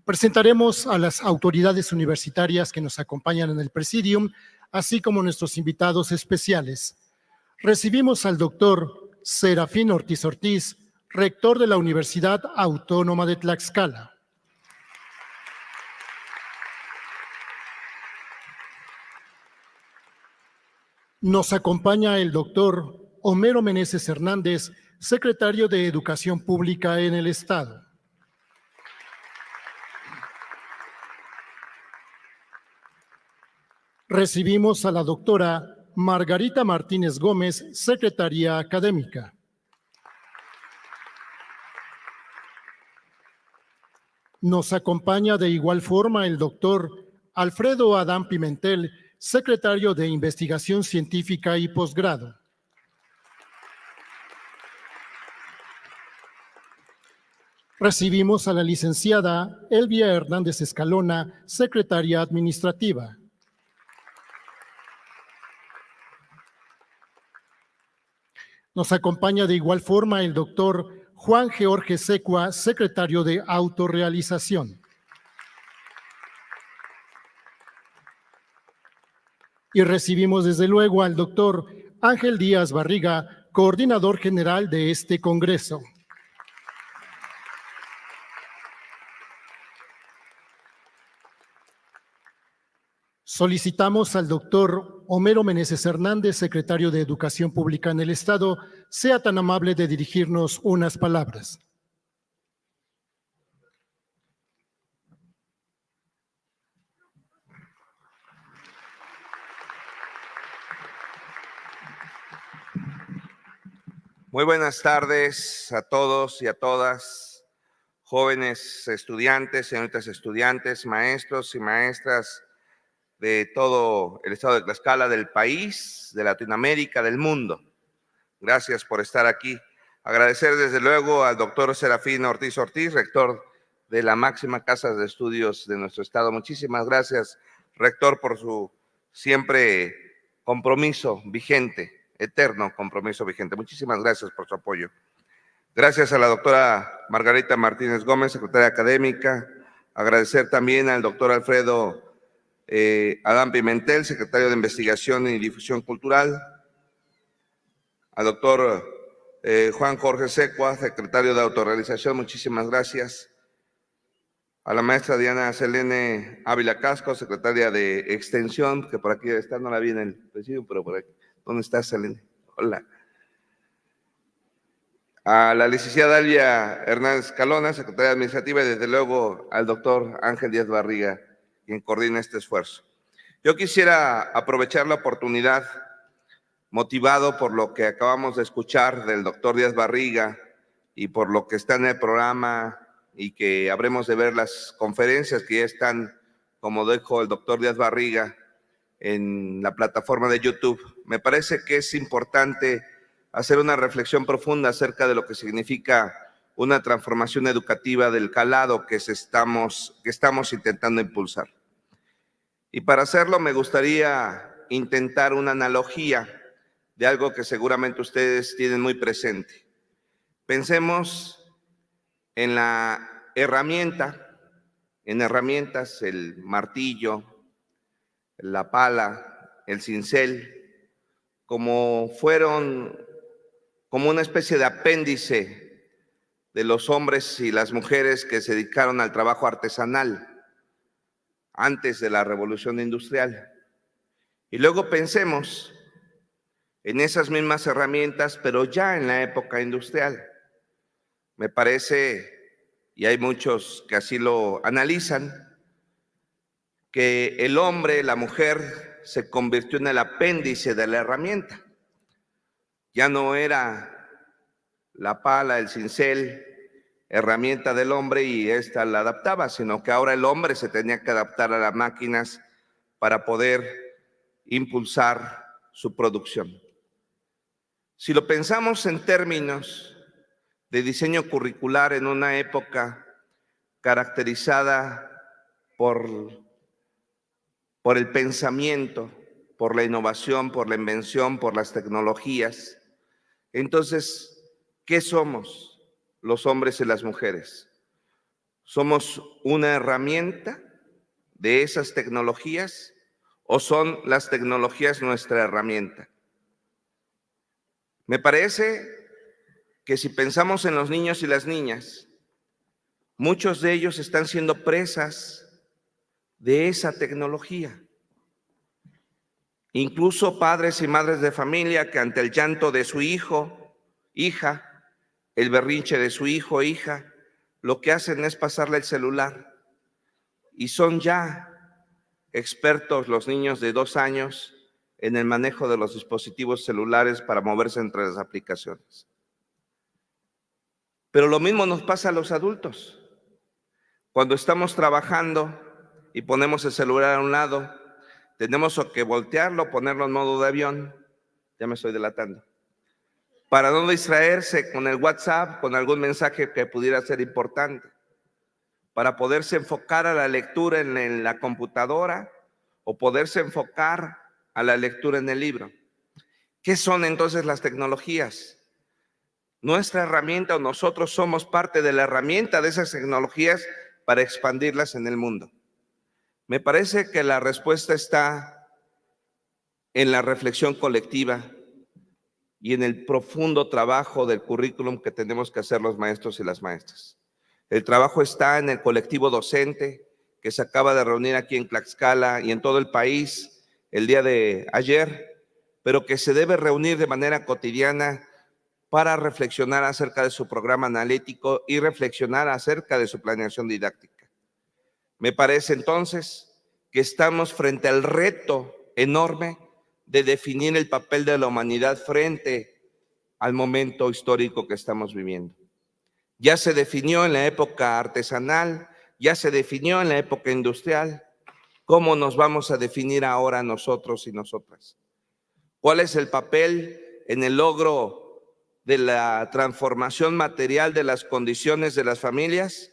[SPEAKER 1] Presentaremos a las autoridades universitarias que nos acompañan en el Presidium, así como nuestros invitados especiales. Recibimos al doctor Serafín Ortiz Ortiz, rector de la Universidad Autónoma de Tlaxcala. Nos acompaña el doctor Homero Meneses Hernández, secretario de Educación Pública en el Estado. Recibimos a la doctora Margarita Martínez Gómez, secretaria académica. Nos acompaña de igual forma el doctor Alfredo Adán Pimentel, secretario de Investigación Científica y Posgrado. Recibimos a la licenciada Elvia Hernández Escalona, secretaria administrativa. Nos acompaña de igual forma el doctor Juan Jorge Secua, secretario de Autorrealización. Y recibimos desde luego al doctor Ángel Díaz Barriga, coordinador general de este Congreso. Solicitamos al doctor Homero Meneses Hernández, secretario de Educación Pública en el Estado, sea tan amable de dirigirnos unas palabras.
[SPEAKER 4] Muy buenas tardes a todos y a todas, jóvenes estudiantes, señoritas estudiantes, maestros y maestras de todo el estado de Tlaxcala, del país, de Latinoamérica, del mundo. Gracias por estar aquí. Agradecer desde luego al doctor Serafín Ortiz Ortiz, rector de la máxima casa de estudios de nuestro estado. Muchísimas gracias, rector, por su siempre compromiso vigente, eterno compromiso vigente. Muchísimas gracias por su apoyo. Gracias a la doctora Margarita Martínez Gómez, secretaria académica. Agradecer también al doctor Alfredo Adán Pimentel, secretario de Investigación y Difusión Cultural, al doctor Juan Jorge Secua, secretario de Autorrealización, muchísimas gracias, a la maestra Diana Selene Ávila Casco, secretaria de Extensión, que por aquí está, no la vi en el presidio, pero por aquí. ¿Dónde está Selene? Hola. A la licenciada Elvia Hernández Escalona, secretaria administrativa, y desde luego al doctor Ángel Díaz Barriga, quien coordina este esfuerzo. Yo quisiera aprovechar la oportunidad, motivado por lo que acabamos de escuchar del doctor Díaz Barriga y por lo que está en el programa y que habremos de ver las conferencias que ya están, como dijo el doctor Díaz Barriga, en la plataforma de YouTube. Me parece que es importante hacer una reflexión profunda acerca de lo que significa una transformación educativa del calado que estamos intentando impulsar. Y para hacerlo me gustaría intentar una analogía de algo que seguramente ustedes tienen muy presente. Pensemos en la herramienta, en herramientas, el martillo, la pala, el cincel, como una especie de apéndice de los hombres y las mujeres que se dedicaron al trabajo artesanal antes de la Revolución Industrial. Y luego pensemos en esas mismas herramientas, pero ya en la época industrial. Me parece, y hay muchos que así lo analizan, que el hombre, la mujer, se convirtió en el apéndice de la herramienta. Ya no era la pala, el cincel, herramienta del hombre y ésta la adaptaba, sino que ahora el hombre se tenía que adaptar a las máquinas para poder impulsar su producción. Si lo pensamos en términos de diseño curricular en una época caracterizada por el pensamiento, por la innovación, por la invención, por las tecnologías, entonces, ¿Qué somos los hombres y las mujeres? ¿Somos una herramienta de esas tecnologías o son las tecnologías nuestra herramienta? Me parece que si pensamos en los niños y las niñas, muchos de ellos están siendo presas de esa tecnología. Incluso padres y madres de familia que ante el llanto de su hijo, hija, el berrinche de su hijo, hija, lo que hacen es pasarle el celular. Y son ya expertos los niños de 2 años en el manejo de los dispositivos celulares para moverse entre las aplicaciones. Pero lo mismo nos pasa a los adultos. Cuando estamos trabajando y ponemos el celular a un lado, tenemos que voltearlo, ponerlo en modo de avión, ya me estoy delatando, para no distraerse con el WhatsApp, con algún mensaje que pudiera ser importante, para poderse enfocar a la lectura en la computadora o poderse enfocar a la lectura en el libro. ¿Qué son entonces las tecnologías? Nuestra herramienta o nosotros somos parte de la herramienta de esas tecnologías para expandirlas en el mundo. Me parece que la respuesta está en la reflexión colectiva y en el profundo trabajo del currículum que tenemos que hacer los maestros y las maestras. El trabajo está en el colectivo docente que se acaba de reunir aquí en Tlaxcala y en todo el país el día de ayer, pero que se debe reunir de manera cotidiana para reflexionar acerca de su programa analítico y reflexionar acerca de su planeación didáctica. Me parece entonces que estamos frente al reto enorme de definir el papel de la humanidad frente al momento histórico que estamos viviendo. Ya se definió en la época artesanal, ya se definió en la época industrial. ¿Cómo nos vamos a definir ahora nosotros y nosotras? ¿Cuál es el papel en el logro de la transformación material de las condiciones de las familias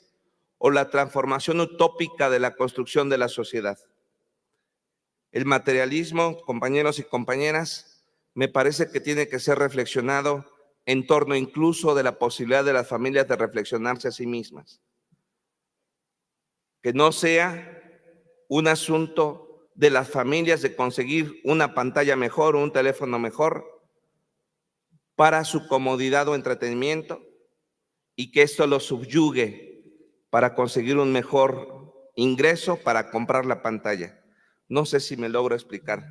[SPEAKER 4] o la transformación utópica de la construcción de la sociedad? El materialismo, compañeros y compañeras, me parece que tiene que ser reflexionado en torno incluso de la posibilidad de las familias de reflexionarse a sí mismas. Que no sea un asunto de las familias de conseguir una pantalla mejor o un teléfono mejor para su comodidad o entretenimiento y que esto lo subyugue para conseguir un mejor ingreso para comprar la pantalla. No sé si me logro explicar,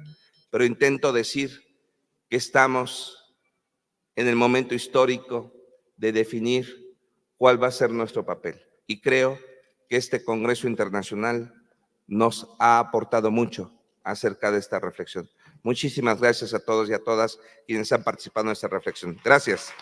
[SPEAKER 4] pero intento decir que estamos en el momento histórico de definir cuál va a ser nuestro papel. Y creo que este Congreso Internacional nos ha aportado mucho acerca de esta reflexión. Muchísimas gracias a todos y a todas quienes han participado en esta reflexión. Gracias.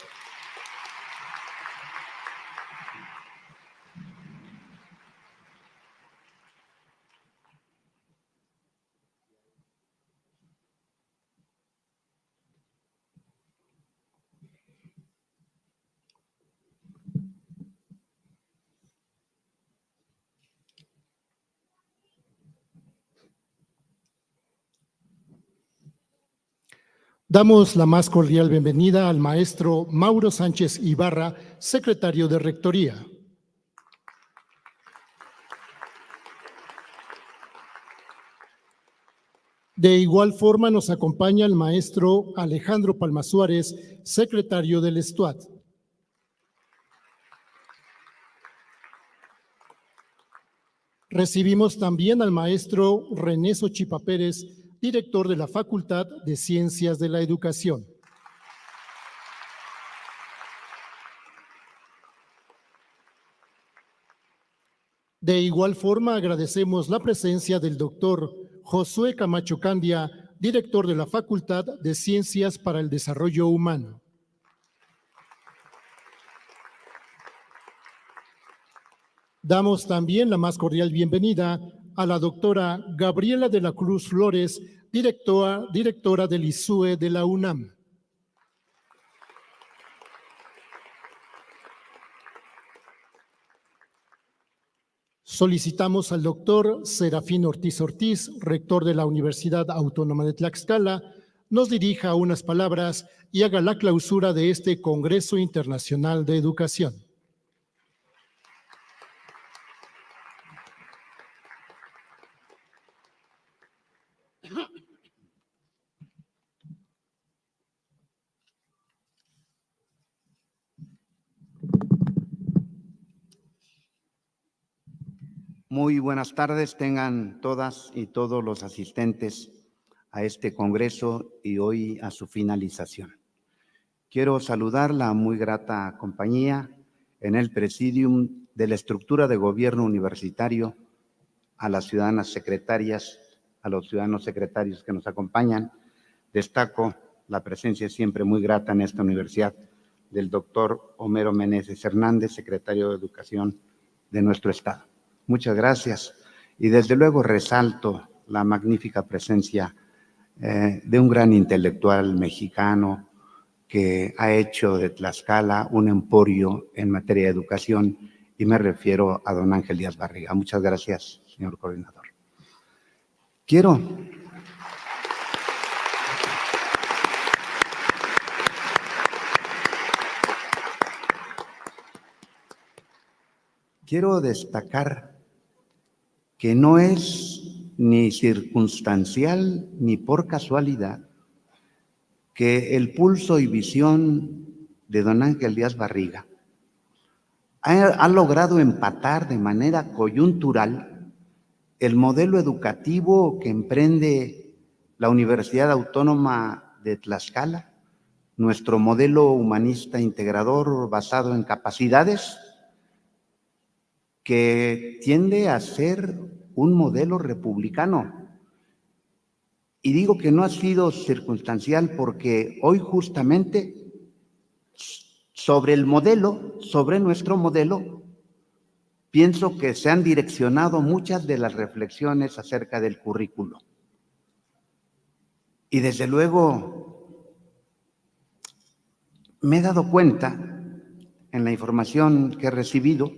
[SPEAKER 1] Damos la más cordial bienvenida al maestro Mauro Sánchez Ibarra, secretario de Rectoría. De igual forma nos acompaña el maestro Alejandro Palma Suárez, secretario del STUAT. Recibimos también al maestro René Sochipa Pérez, director de la Facultad de Ciencias de la Educación. De igual forma, agradecemos la presencia del doctor Josué Camacho Candia, director de la Facultad de Ciencias para el Desarrollo Humano. Damos también la más cordial bienvenida a la doctora Gabriela de la Cruz Flores, directora del ISUE de la UNAM. Solicitamos al doctor Serafín Ortiz Ortiz, rector de la Universidad Autónoma de Tlaxcala, nos dirija unas palabras y haga la clausura de este Congreso Internacional de Educación.
[SPEAKER 5] Muy buenas tardes tengan todas y todos los asistentes a este congreso y hoy a su finalización. Quiero saludar la muy grata compañía en el presidium de la estructura de gobierno universitario, a las ciudadanas secretarias, a los ciudadanos secretarios que nos acompañan. Destaco la presencia siempre muy grata en esta universidad del doctor Homero Meneses Hernández, secretario de Educación de nuestro estado. Muchas gracias. Y desde luego resalto la magnífica presencia de un gran intelectual mexicano que ha hecho de Tlaxcala un emporio en materia de educación, y me refiero a don Ángel Díaz Barriga. Muchas gracias, señor coordinador. Quiero destacar que no es ni circunstancial ni por casualidad que el pulso y visión de don Ángel Díaz Barriga ha logrado empatar de manera coyuntural el modelo educativo que emprende la Universidad Autónoma de Tlaxcala, nuestro modelo humanista integrador basado en capacidades, que tiende a ser un modelo republicano. Y digo que no ha sido circunstancial porque hoy justamente sobre nuestro modelo, pienso que se han direccionado muchas de las reflexiones acerca del currículo. Y desde luego me he dado cuenta en la información que he recibido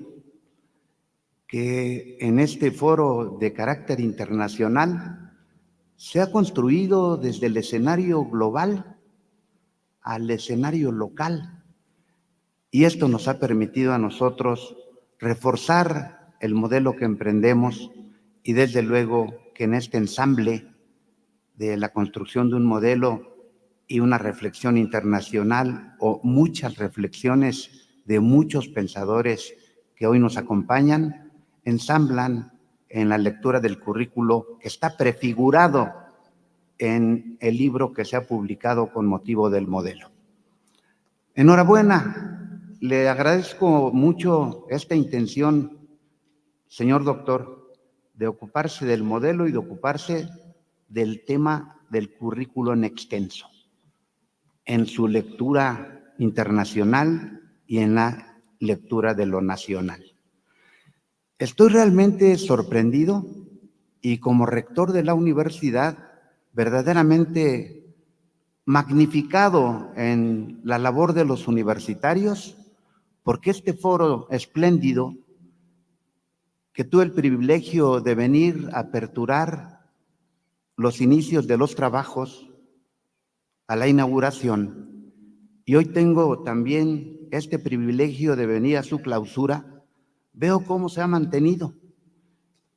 [SPEAKER 5] que en este foro de carácter internacional se ha construido desde el escenario global al escenario local, y esto nos ha permitido a nosotros reforzar el modelo que emprendemos, y desde luego que en este ensamble de la construcción de un modelo y una reflexión internacional, o muchas reflexiones de muchos pensadores que hoy nos acompañan, ensamblan en la lectura del currículo que está prefigurado en el libro que se ha publicado con motivo del modelo. Enhorabuena, le agradezco mucho esta intención, señor doctor, de ocuparse del modelo y de ocuparse del tema del currículo en extenso, en su lectura internacional y en la lectura de lo nacional. Estoy realmente sorprendido y como rector de la universidad, verdaderamente magnificado en la labor de los universitarios, porque este foro espléndido que tuve el privilegio de venir a aperturar los inicios de los trabajos a la inauguración, y hoy tengo también este privilegio de venir a su clausura, veo cómo se ha mantenido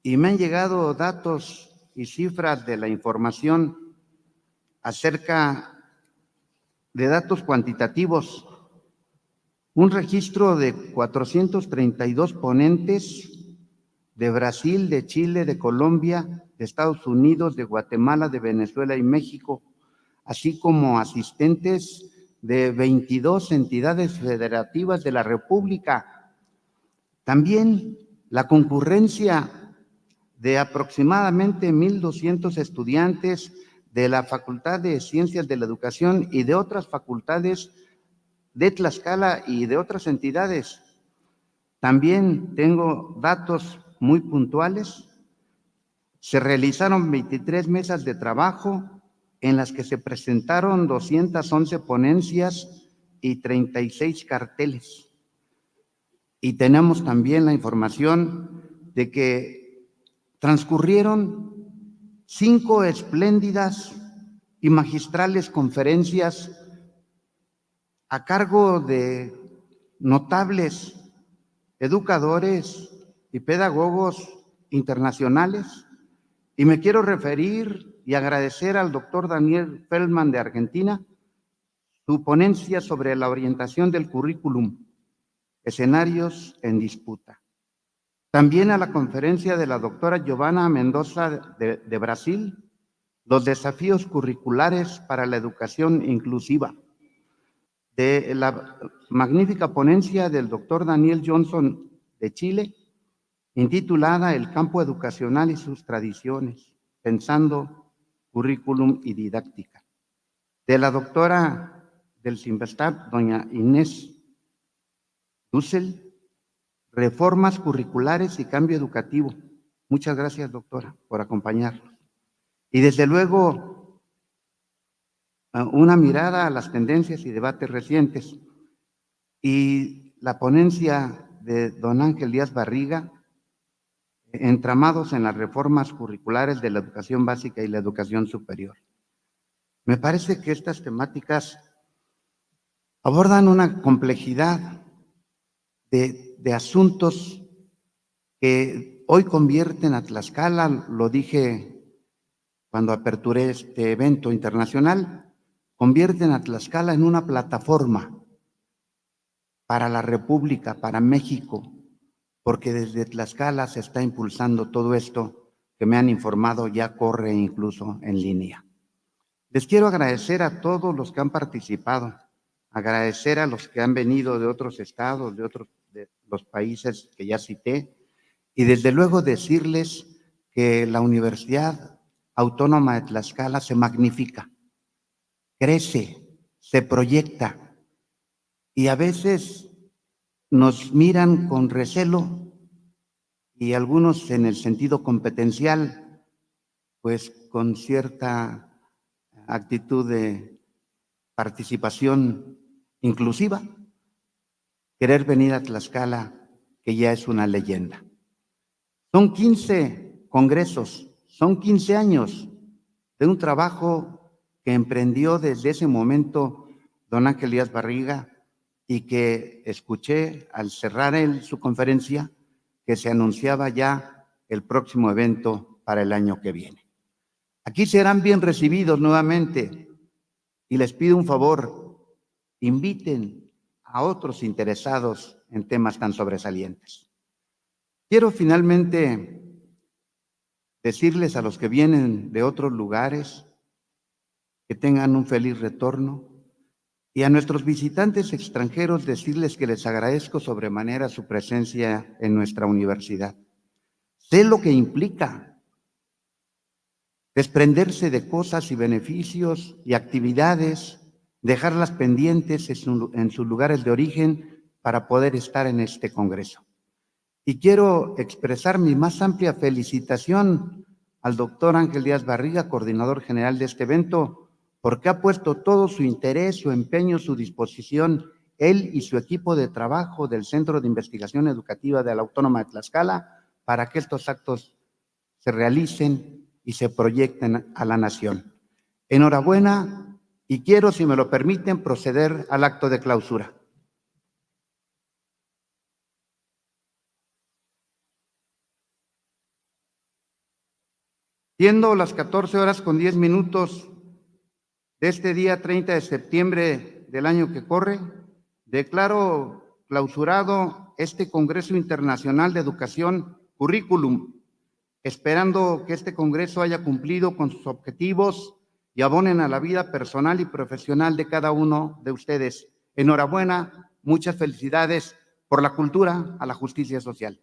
[SPEAKER 5] y me han llegado datos y cifras de la información acerca de datos cuantitativos. Un registro de 432 ponentes de Brasil, de Chile, de Colombia, de Estados Unidos, de Guatemala, de Venezuela y México, así como asistentes de 22 entidades federativas de la República. También la concurrencia de aproximadamente 1,200 estudiantes de la Facultad de Ciencias de la Educación y de otras facultades de Tlaxcala y de otras entidades. También tengo datos muy puntuales. Se realizaron 23 mesas de trabajo en las que se presentaron 211 ponencias y 36 carteles. Y tenemos también la información de que transcurrieron 5 espléndidas y magistrales conferencias a cargo de notables educadores y pedagogos internacionales, y me quiero referir y agradecer al doctor Daniel Feldman de Argentina su ponencia sobre la orientación del currículum, escenarios en disputa. También a la conferencia de la doctora Giovanna Mendoza de Brasil, los desafíos curriculares para la educación inclusiva, de la magnífica ponencia del doctor Daniel Johnson de Chile, intitulada El campo educacional y sus tradiciones, pensando currículum y didáctica, de la doctora del CIMBESTAB, doña Inés Dussel, reformas curriculares y cambio educativo. Muchas gracias, doctora, por acompañarnos. Y desde luego, una mirada a las tendencias y debates recientes. Y la ponencia de don Ángel Díaz Barriga, entramados en las reformas curriculares de la educación básica y la educación superior. Me parece que estas temáticas abordan una complejidad de asuntos que hoy convierten a Tlaxcala, lo dije cuando aperturé este evento internacional, convierten a Tlaxcala en una plataforma para la República, para México, porque desde Tlaxcala se está impulsando todo esto que me han informado ya corre incluso en línea. Les quiero agradecer a todos los que han participado, agradecer a los que han venido de otros estados, de los países que ya cité, y desde luego decirles que la Universidad Autónoma de Tlaxcala se magnifica, crece, se proyecta, y a veces nos miran con recelo y algunos en el sentido competencial, pues con cierta actitud de participación inclusiva, querer venir a Tlaxcala, que ya es una leyenda. Son 15 congresos, son 15 años de un trabajo que emprendió desde ese momento don Ángel Díaz Barriga y que escuché al cerrar su conferencia que se anunciaba ya el próximo evento para el año que viene. Aquí serán bien recibidos nuevamente y les pido un favor, inviten a otros interesados en temas tan sobresalientes. Quiero finalmente decirles a los que vienen de otros lugares que tengan un feliz retorno y a nuestros visitantes extranjeros decirles que les agradezco sobremanera su presencia en nuestra universidad. Sé lo que implica desprenderse de cosas y beneficios y actividades, dejarlas pendientes en sus lugares de origen para poder estar en este congreso. Y quiero expresar mi más amplia felicitación al doctor Ángel Díaz Barriga, coordinador general de este evento, porque ha puesto todo su interés, su empeño, su disposición, él y su equipo de trabajo del Centro de Investigación Educativa de la Autónoma de Tlaxcala, para que estos actos se realicen y se proyecten a la nación. Enhorabuena, y quiero, si me lo permiten, proceder al acto de clausura. Siendo las 14:10 de este día 30 de septiembre del año que corre, declaro clausurado este Congreso Internacional de Educación Currículum, esperando que este Congreso haya cumplido con sus objetivos y abonen a la vida personal y profesional de cada uno de ustedes. Enhorabuena, muchas felicidades por la cultura a la justicia social.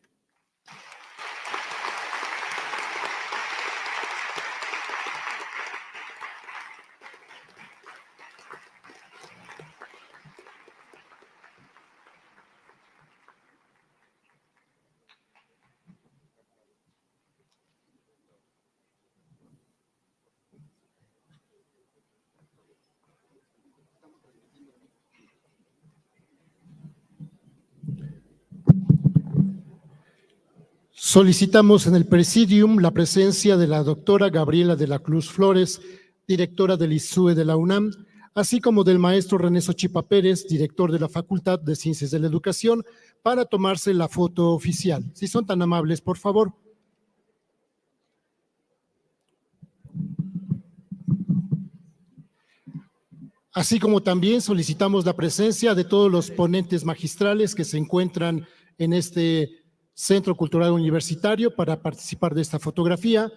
[SPEAKER 1] Solicitamos en el Presidium la presencia de la doctora Gabriela de la Cruz Flores, directora del ISUE de la UNAM, así como del maestro René Sochipa Pérez, director de la Facultad de Ciencias de la Educación, para tomarse la foto oficial. Si son tan amables, por favor. Así como también solicitamos la presencia de todos los ponentes magistrales que se encuentran en este Centro Cultural Universitario para participar de esta fotografía.